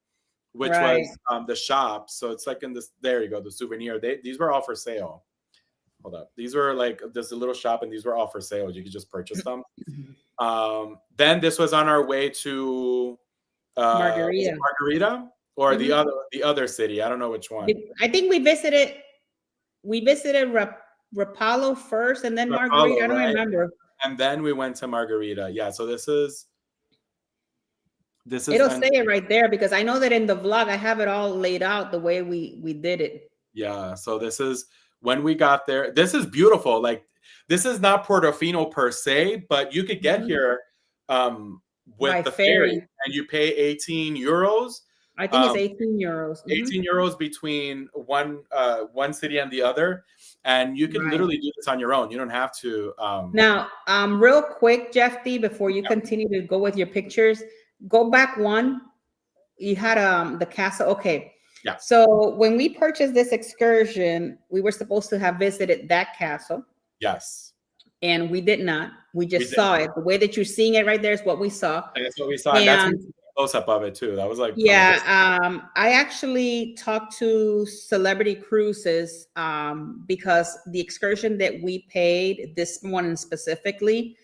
which was the shop. So it's like in this. There you go. The souvenir. These were all for sale. Hold up. These were like there's a little shop, and these were all for sale. You could just purchase them. Then this was on our way to Margarita or the other city. I don't know which one. I think we visited Rapallo first, and then Margarita. I don't remember. And then we went to Margarita. Yeah. So this is. It'll say it right there because I know that in the vlog I have it all laid out the way we did it. Yeah. So this is when we got there. This is beautiful. Like, this is not Portofino per se, but you could get here with the ferry, and you pay 18 euros. I think it's 18 euros. 18 euros between one city and the other. And you can literally do this on your own. You don't have to. Now, real quick, Jeff D, before you continue to go with your pictures, go back one. You had the castle. Okay. Yeah. So when we purchased this excursion, we were supposed to have visited that castle. Yes. And we did not. We just saw it. The way that you're seeing it right there is what we saw. That's what we saw. And that's a close-up of it too. That was like, yeah. I actually talked to Celebrity Cruises because the excursion that we paid, this one specifically,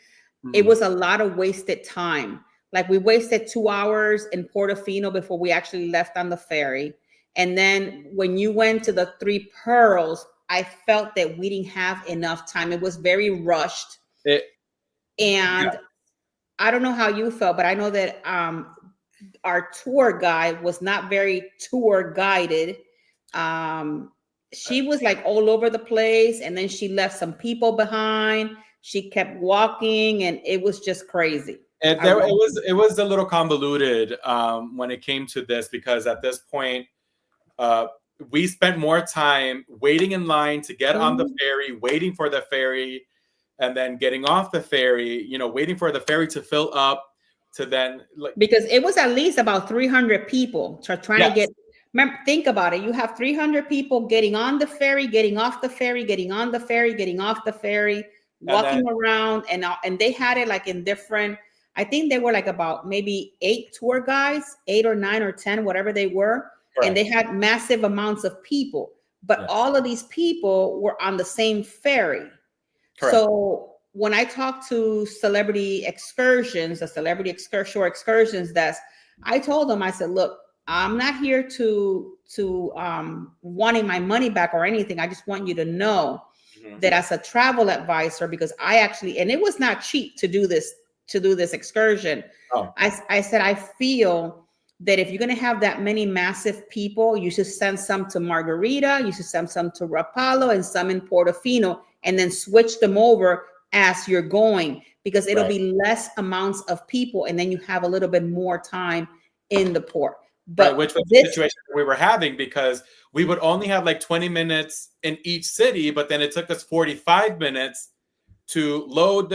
it was a lot of wasted time. Like, we wasted 2 hours in Portofino before we actually left on the ferry. And then when you went to the Three Pearls, I felt that we didn't have enough time. It was very rushed. I don't know how you felt, but I know that our tour guide was not very tour guided. She was like all over the place, and then she left some people behind. She kept walking, and it was just crazy. It was a little convoluted when it came to this, because at this point, we spent more time waiting in line to get on the ferry, waiting for the ferry, and then getting off the ferry, waiting for the ferry to fill up, to then because it was at least about 300 people trying to get. Remember, think about it. You have 300 people getting on the ferry, getting off the ferry, getting on the ferry, getting off the ferry, walking around, and they had it like in different. I think they were like about maybe 8 tour guides, 8 or 9 or 10, whatever they were. Correct. And they had massive amounts of people, but all of these people were on the same ferry. Correct. So when I talk to celebrity excursions, shore excursions, I told them, I said, look, I'm not here to wanting my money back or anything. I just want you to know that as a travel advisor, because I actually, and it was not cheap to do this excursion. I said, I feel that if you're going to have that many massive people, you should send some to Margarita, you should send some to Rapallo, and some in Portofino, and then switch them over as you're going, because it'll be less amounts of people, and then you have a little bit more time in the port. But which was the situation we were having, because we would only have like 20 minutes in each city, but then it took us 45 minutes to load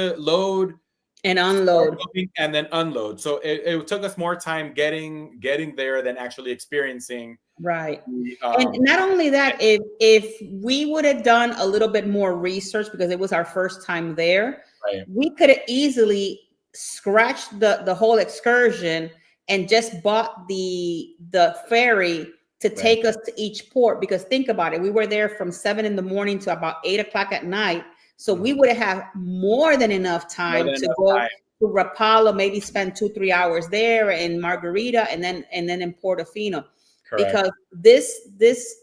and unload and then unload. So it took us more time getting there than actually experiencing. Right. And not only that, if we would have done a little bit more research, because it was our first time there, we could have easily scratched the whole excursion and just bought the ferry to take us to each port. Because think about it, we were there from 7 in the morning to about 8 o'clock at night. So we would have more than enough time to go to Rapallo, maybe spend 2-3 hours there, and Margarita, and then in Portofino. Correct. Because this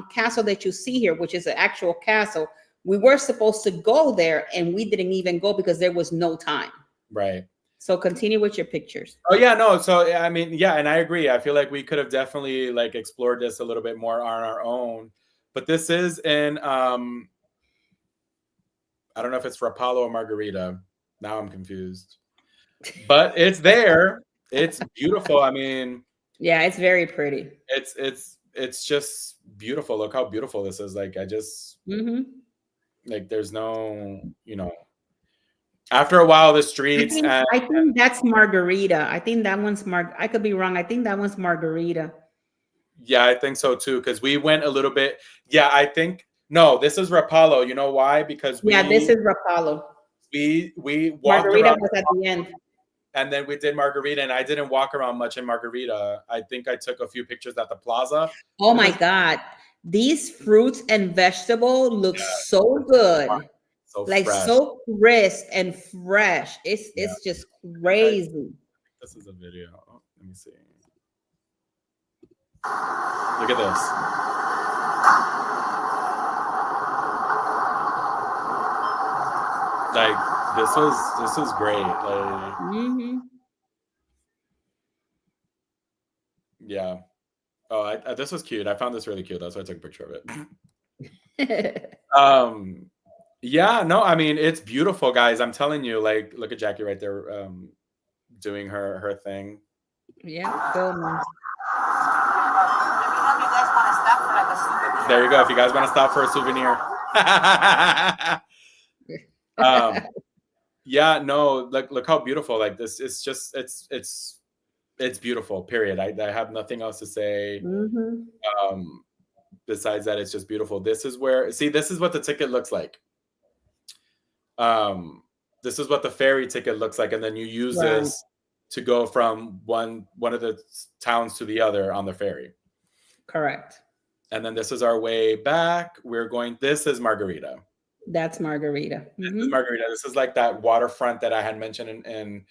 castle that you see here, which is an actual castle, we were supposed to go there, and we didn't even go because there was no time. Right. So continue with your pictures. Oh yeah, no. So I mean, yeah, and I agree. I feel like we could have definitely like explored this a little bit more on our own. But this is in I don't know if it's Rapallo or Margarita. Now I'm confused. But it's there. It's beautiful. I mean, yeah, it's very pretty. It's just beautiful. Look how beautiful this is. Like I just like there's no, after a while the streets I think that's Margarita. I think that one's I could be wrong. I think that one's Margarita. Yeah, I think so too, because we went a little bit. Yeah, I think no, this is Rapallo. You know why? Because this is Rapallo. We walked Margarita around was at the end. And then we did Margarita, and I didn't walk around much in Margarita. I think I took a few pictures at the plaza. Oh my God. These fruits and vegetables look so good. So like fresh. So crisp and fresh. It's just crazy. This is a video. Oh, let me see. Look at this. Like this was great. Like yeah. Oh, this was cute. I found this really cute. That's why I took a picture of it. Yeah, no, I mean it's beautiful, guys. I'm telling you, like, look at Jackie right there, doing her thing. Yeah, filming. There you go. If you guys want to stop for a souvenir. Yeah, no, look how beautiful. Like this is just it's beautiful, period. I have nothing else to say. Besides that, it's just beautiful. This is where, see, this is what the ticket looks like. This is what the ferry ticket looks like, and then you use this to go from one of the towns to the other on the ferry. Correct. And then this is our way back. This is Margarita. That's Margarita. This is Margarita. This is like that waterfront that I had mentioned in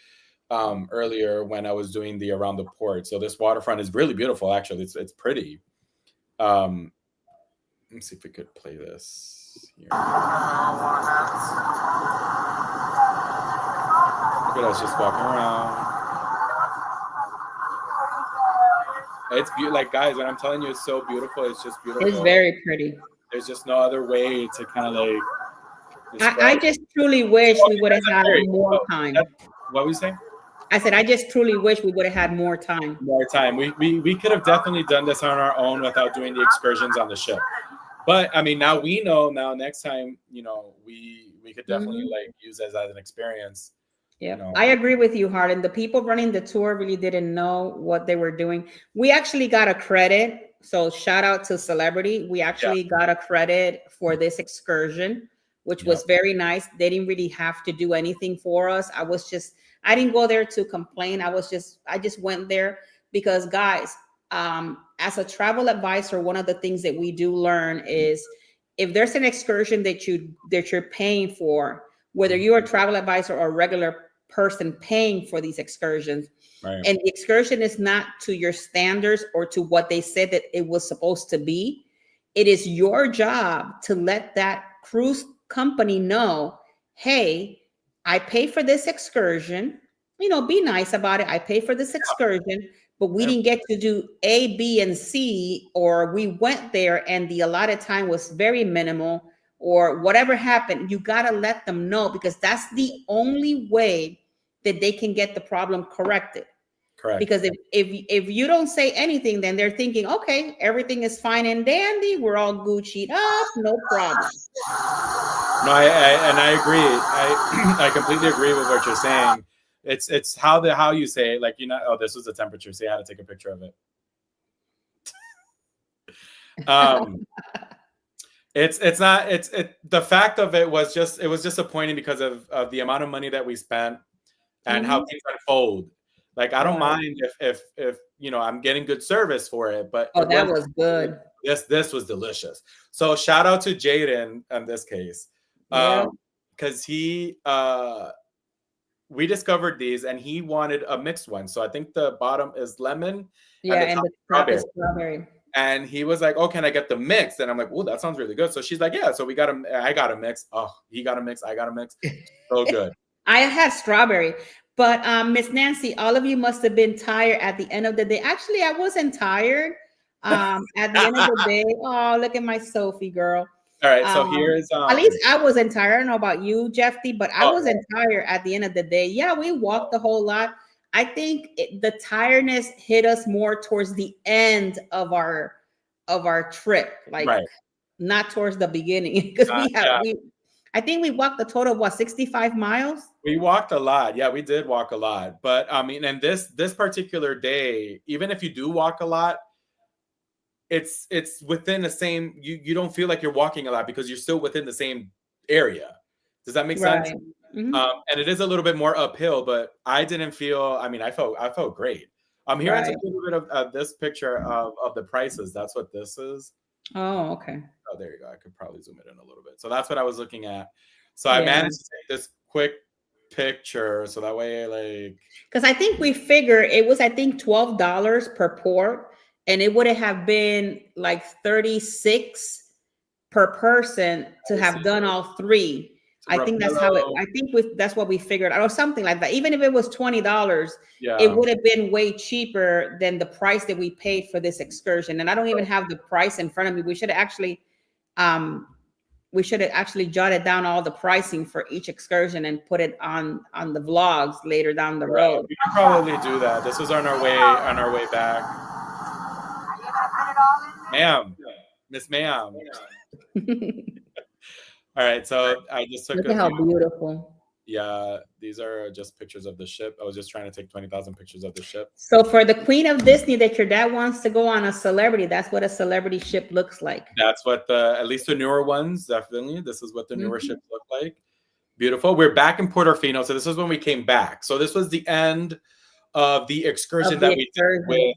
earlier when I was doing the around the port. So this waterfront is really beautiful. Actually, it's pretty. Let me see if we could play this here. Look at us just walking around. It's like, guys, when I'm telling you it's so beautiful, it's just beautiful. It's very pretty. There's just no other way to kind of like I just truly wish we would have had more time. What were you saying? I said, I just truly wish we would have had more time. More time. We could have definitely done this on our own without doing the excursions on the ship. But I mean, now we know. Now next time, you know, we could definitely like use it as an experience. Yeah, you know. I agree with you, Harlan. The people running the tour really didn't know what they were doing. We actually got a credit. So shout out to Celebrity. We actually got a credit for this excursion, which was very nice. They didn't really have to do anything for us. I didn't go there to complain. I just went there because, guys, as a travel advisor, one of the things that we do learn is if there's an excursion that you're paying for, whether you're a travel advisor or a regular person paying for these excursions, and the excursion is not to your standards or to what they said that it was supposed to be, it is your job to let that cruise company know, hey, I pay for this excursion, you know, be nice about it. I pay for this excursion, but we didn't get to do A, B, and C, or we went there and the allotted time was very minimal, or whatever happened. You got to let them know, because that's the only way that they can get the problem corrected. Correct. Because if you don't say anything, then they're thinking, okay, everything is fine and dandy, we're all Gucci'd up, no problem. No, I agree. I completely agree with what you're saying. It's how you say it. Like, you know, oh, this was the temperature. See how to take a picture of it. The fact of it was disappointing because of the amount of money that we spent and how things unfold. Like, I don't mind if you know, I'm getting good service for it, but that was good. This was delicious. So shout out to Jaden in this case, because we discovered these and he wanted a mixed one. So I think the bottom is lemon, and the top is strawberry. And he was like, "Oh, can I get the mix?" And I'm like, "Oh, that sounds really good." So she's like, "Yeah." So I got a mix. Oh, he got a mix. I got a mix. So good. I had strawberry. But Miss Nancy, all of you must have been tired at the end of the day. Actually, I wasn't tired at the end of the day. Oh, look at my Sophie girl. All right, so here's at least I wasn't tired. I don't know about you, Jeffy, but I wasn't tired at the end of the day. Yeah, we walked a whole lot. I think the tiredness hit us more towards the end of our trip, like not towards the beginning, because I think we walked a total of what, 65 miles? We walked a lot. Yeah, we did walk a lot. But I mean, and this particular day, even if you do walk a lot, it's within the same, you don't feel like you're walking a lot because you're still within the same area. Does that make sense? Mm-hmm. And it is a little bit more uphill, but I didn't feel, I mean, I felt great. Here I took a little bit of this picture of the prices. That's what this is. Oh, okay. Oh, there you go. I could probably zoom it in a little bit. So that's what I was looking at. So I managed to take this quick picture so that way, like, because I think we figured it was, I think, $12 per port, and it would have been like $36 per person to have done all three. I think that's how it. I think that's what we figured, or something like that. Even if it was $20, it would have been way cheaper than the price that we paid for this excursion. And I don't even have the price in front of me. We should have actually jotted down all the pricing for each excursion and put it on the vlogs later down the road. We can probably do that. This was on our way back. Are you gonna put it all in there? Ma'am, Miss Ma'am. All right, so I just took. Look at how beautiful. Yeah, these are just pictures of the ship. I was just trying to take 20,000 pictures of the ship. So for the Queen of Disney that your dad wants to go on a Celebrity, that's what a Celebrity ship looks like. That's what at least the newer ones, definitely. This is what the newer ships look like. Beautiful. We're back in Portofino. So this is when we came back. So this was the end of the excursion we did with,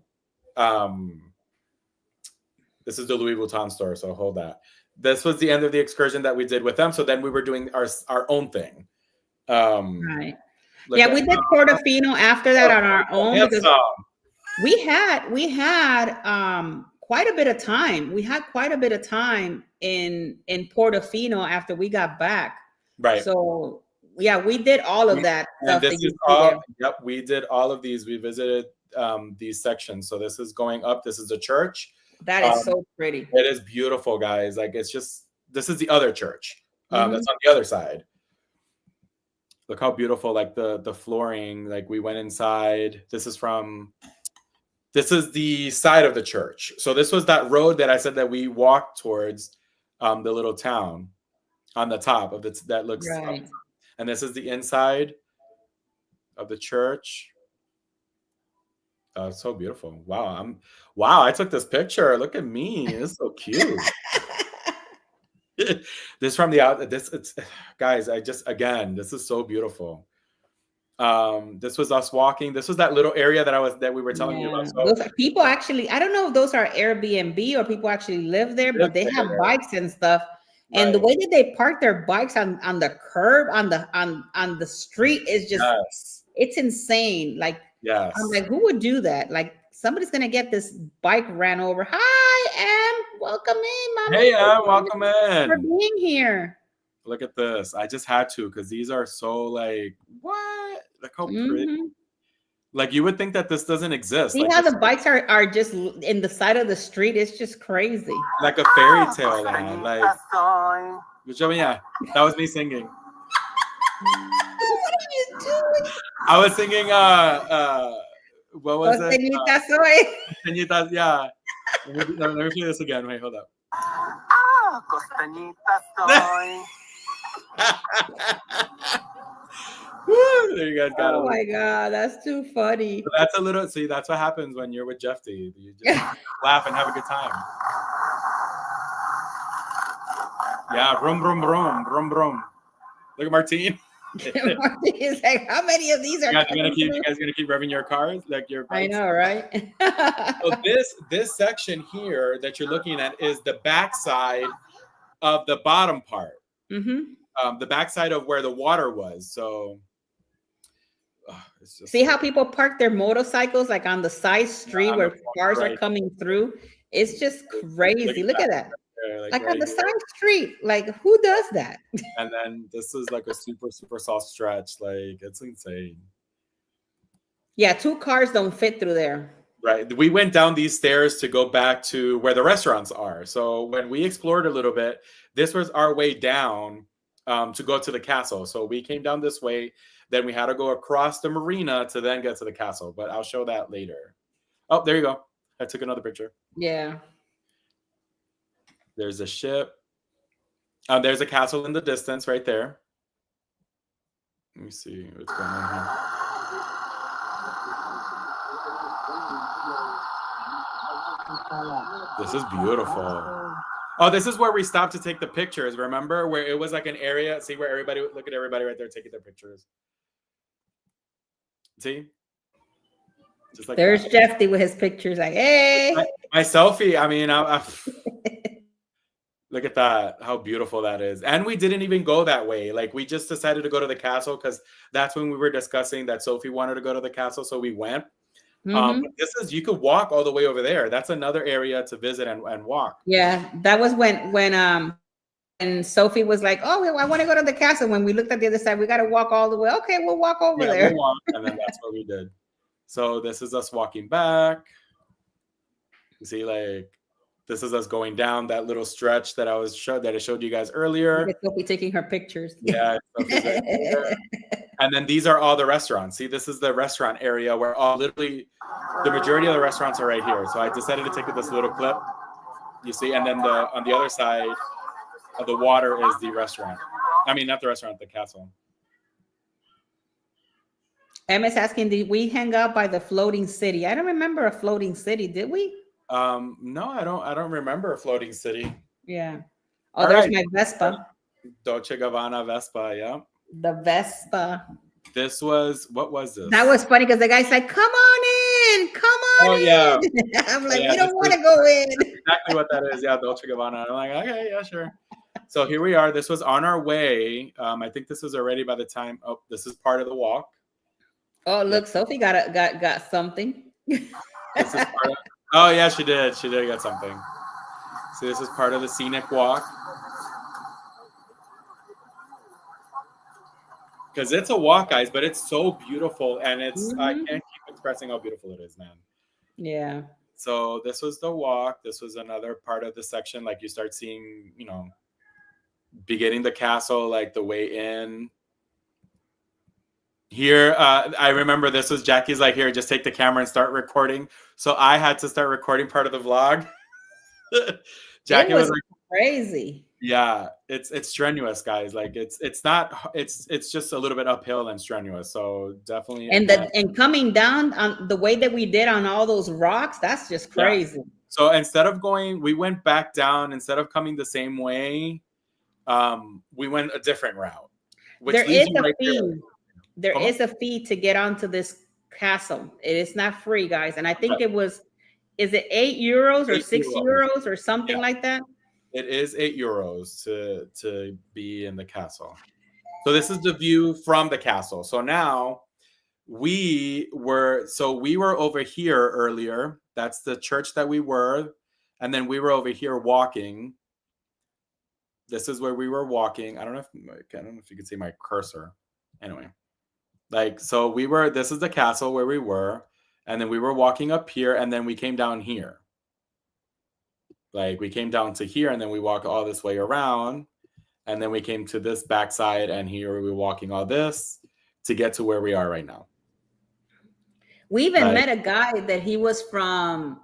this is the Louis Vuitton store. So hold that. This was the end of the excursion that we did with them. So then we were doing our own thing. Right. Yeah, we did Portofino after that on our own, because we had quite a bit of time. We had quite a bit of time in Portofino after we got back. Right. So yeah, we did all of that. And this is all. Yep, we did all of these. We visited these sections. So this is going up. This is the church. That is so pretty. It is beautiful, guys. Like, it's just, this is the other church. That's on the other side. Look how beautiful, like the flooring. Like, we went inside. This is the side of the church. So this was that road that I said that we walked towards, the little town on the top of it that looks right. up. And this is the inside of the church. Oh, it's so beautiful. Wow. I took this picture. Look at me. It's so cute. This from the out. Guys, this is so beautiful. This was us walking. This was that little area that we were telling you about. So, those are people actually, I don't know if those are Airbnb or people actually live there, but they have bikes and stuff. And the way that they park their bikes on the curb on the street is just it's insane. Like, I'm like, who would do that? Like, somebody's gonna get this bike ran over. Hi, Em, welcome in, Mama. Hey, Em, welcome in. For being here. Look at this. I just had to, because these are so, like, what? Look how pretty. Like, you would think that this doesn't exist. See, like, how the bikes are just in the side of the street. It's just crazy. Like a fairy tale. Like, yeah, that was me singing. What are you doing? I was singing, what was it? Costeñita soy. Costeñitas, yeah. Let me play this again. Wait, hold up. Costeñita soy. Woo, there you guys got it. Oh my God, that's too funny. So that's a little, see, that's what happens when you're with Jeffy. You just laugh and have a good time. Yeah, brum, brum, brum, brum, brum. Look at Martine. Martine's like, how many of these are you guys gonna keep revving your cars? Like your bikes? I know, right? So this section here that you're looking at is the backside of the bottom part. The backside of where the water was. So it's just, see how people park their motorcycles like on the side street where cars are coming through? It's just crazy. Look at that. Like right on the side street. Like, who does that? And then this is like a super, super soft stretch. Like, it's insane. Yeah, 2 cars don't fit through there. Right. We went down these stairs to go back to where the restaurants are. So when we explored a little bit, this was our way down to go to the castle. So we came down this way. Then we had to go across the marina to then get to the castle. But I'll show that later. Oh, there you go. I took another picture. Yeah. There's a ship. There's a castle in the distance right there. Let me see what's going on here. This is beautiful. Oh, this is where we stopped to take the pictures. Remember where it was like an area? See where everybody, look at everybody right there taking their pictures. See? Just like there's Jeffy with his pictures. Like, hey. My selfie. I mean, look at that. How beautiful that is. And we didn't even go that way. Like, we just decided to go to the castle because that's when we were discussing that Sophie wanted to go to the castle. So we went. This is, you could walk all the way over there. That's another area to visit and walk. Yeah, that was when Sophie was like, "Oh, I want to go to the castle." When we looked at the other side, we got to walk all the way. Okay, we'll walk over there. We'll walk, and then that's what we did. So this is us walking back. You see, like, this is us going down that little stretch that I showed you guys earlier. Sophie taking her pictures. Yeah. And then these are all the restaurants. See, this is the restaurant area where literally the majority of the restaurants are right here. So I decided to take this little clip. You see, and then on the other side of the water is the restaurant. I mean, not the restaurant, the castle. Emma's asking, did we hang out by the floating city? I don't remember a floating city, did we? No, I don't remember a floating city. Yeah. Oh, all there's my Vespa. Dolce Gabbana Vespa, yeah. The Vespa. This was, what was this? That was funny because the guy's like, come on in, come on in. Yeah. I'm like, we don't want to go in. Exactly what that is. Yeah, Dolce Gabbana. I'm like, okay, yeah, sure. So here we are. This was on our way. I think this was already by the time. Oh, this is part of the walk. Oh, look, Sophie got something. This is part of, oh yeah, she did. She did get something. So this is part of the scenic walk. Because it's a walk, guys, but it's so beautiful, and it's I can't keep expressing how beautiful it is, man. Yeah. So this was the walk. This was another part of the section. Like you start seeing, beginning the castle, like the way in. Here, I remember this was Jackie's like, here, just take the camera and start recording. So I had to start recording part of the vlog. Jackie was like, crazy. Yeah, it's strenuous, guys. Like it's just a little bit uphill and strenuous. So definitely. And coming down on the way that we did on all those rocks, that's just crazy. Yeah. So instead of we went back down. Instead of coming the same way, we went a different route. There is a fee. There is a fee to get onto this castle. It is not free, guys. And I think it was, is it €8 or €6 or something like that? It is €8 to be in the castle. So this is the view from the castle. So now we were over here earlier. That's the church that we were. And then we were over here walking. This is where we were walking. I don't know if you can see my cursor. Anyway, so this is the castle where we were. And then we were walking up here and then we came down here. Like we came down to here and then we walked all this way around. And then we came to this backside and here we were walking all this to get to where we are right now. We even met a guy that he was from,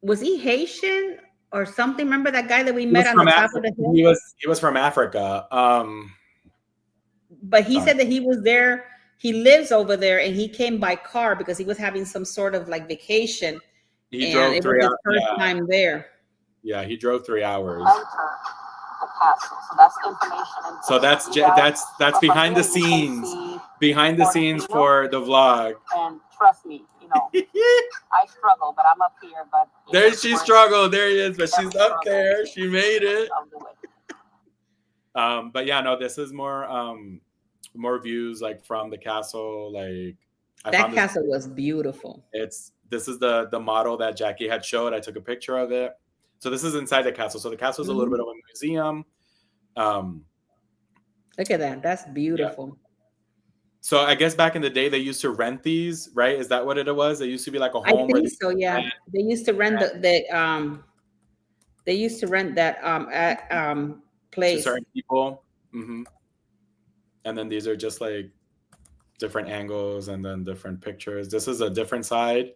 was he Haitian or something? Remember that guy that we met on the top of the hill? He was from Africa. But he said that he was there. He lives over there and he came by car because he was having some sort of like vacation. He drove 3 hours. First time there. Yeah, he drove 3 hours. The castle. So that's information. So that's behind the scenes. Behind the scenes for the vlog. And trust me, I struggle, but I'm up here. But there she struggled. There he is, but she's up there. She made it. But yeah, no, this is more views like from the castle. Like that castle was beautiful. This is the model that Jackie had showed. I took a picture of it. So this is inside the castle. So the castle is a little bit of a museum. Look at that. That's beautiful. Yeah. So I guess back in the day they used to rent these, right? Is that what it was? They used to be like a home. I think so. Yeah, they used to rent they used to rent that place to certain people. Mm-hmm. And then these are just like different angles and then different pictures. This is a different side.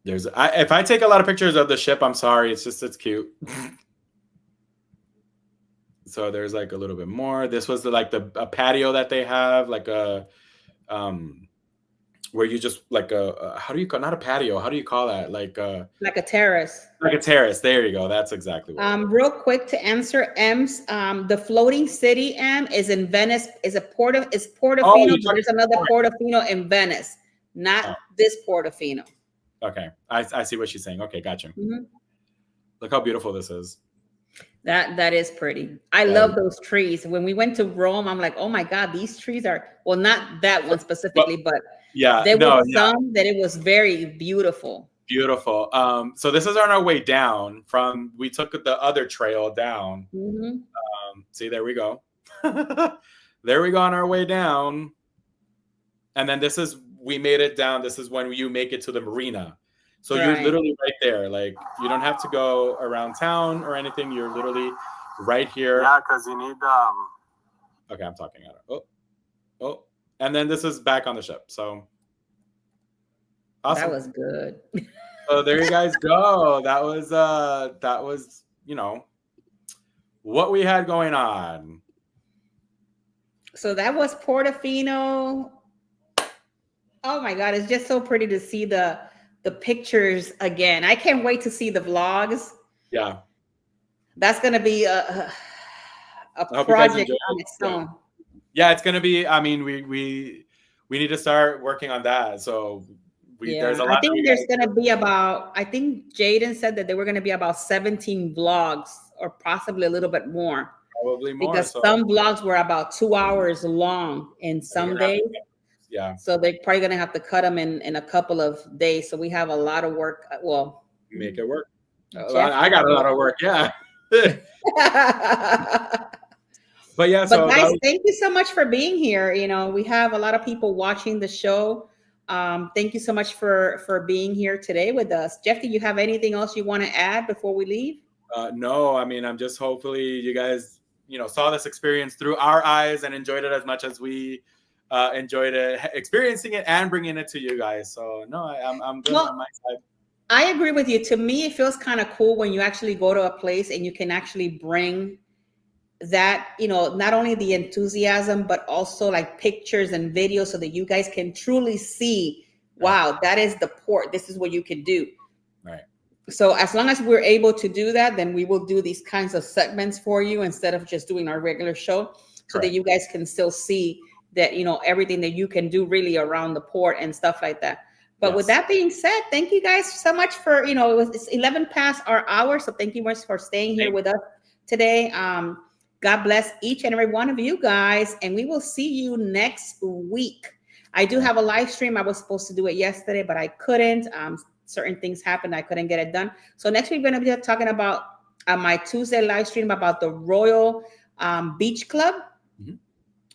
If I take a lot of pictures of the ship, I'm sorry. It's cute. So there's like a little bit more. This was a patio that they have, like a where you just like how do you call, not a patio? How do you call that? Like a terrace. Like a terrace. There you go. That's exactly what. Real quick to answer M's. The floating city is in Venice. Is Portofino. There's another Portofino in Venice, not this Portofino. Okay, I see what she's saying. Okay, gotcha. Mm-hmm. Look how beautiful this is. That is pretty. I love those trees. When we went to Rome, I'm like, oh my God, these trees are, well, not that one specifically, but yeah, there were some that it was very beautiful. Beautiful. So this is on our way down we took the other trail down. Mm-hmm. See, there we go. There we go on our way down. And then we made it down. This is when you make it to the marina. So you're literally right there. Like you don't have to go around town or anything. You're literally right here. Yeah, because you need Okay, I'm talking at it. Oh. And then this is back on the ship. So awesome. That was good. So there you guys go. That was what we had going on. So that was Portofino. Oh my God, it's just so pretty to see the pictures again. I can't wait to see the vlogs. Yeah. That's going to be a project on its own. Yeah, it's going to be, I mean, we need to start working on that. So there's a lot. I think there's going to be I think Jaden said that there were going to be about 17 vlogs or possibly a little bit more. Probably more. Because some vlogs were about 2 hours long in some days. Yeah. So they're probably going to have to cut them in a couple of days. So we have a lot of work. Well, make it work. I got a lot of work. Yeah. But yeah. But guys, thank you so much for being here. We have a lot of people watching the show. Thank you so much for being here today with us. Jeff, do you have anything else you want to add before we leave? No, I mean, I'm just hopefully you guys, saw this experience through our eyes and enjoyed it as much as we enjoyed it, experiencing it and bringing it to you guys. So no, I'm good on my side. I agree with you. To me, it feels kind of cool when you actually go to a place and you can actually bring that, not only the enthusiasm, but also like pictures and videos so that you guys can truly see, wow, that is the port. This is what you can do. Right. So as long as we're able to do that, then we will do these kinds of segments for you instead of just doing our regular show, so that you guys can still see that, everything that you can do really around the port and stuff like that. But with that being said, thank you guys so much for, it's 11 past our hour. So thank you much for staying here with us today. God bless each and every one of you guys. And we will see you next week. I do have a live stream. I was supposed to do it yesterday, but I couldn't. Certain things happened. I couldn't get it done. So next week, we're going to be talking about my Tuesday live stream about the Royal Beach Club.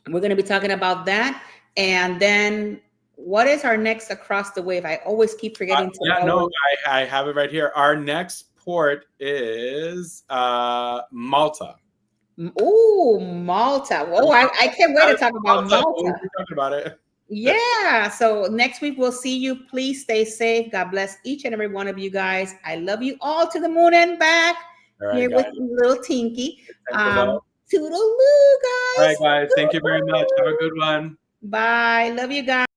We're going to be talking about that. And then what is our next across the wave? I always keep forgetting to I have it right here. Our next port is Malta. Ooh, Malta. Whoa, I can't wait to talk about Malta. We'll be talking about it. Yeah. So next week we'll see you. Please stay safe. God bless each and every one of you guys. I love you all to the moon and back. Here with little Tinky. Toodaloo, guys. All right, guys. Thank you very much. Have a good one. Bye. Love you guys.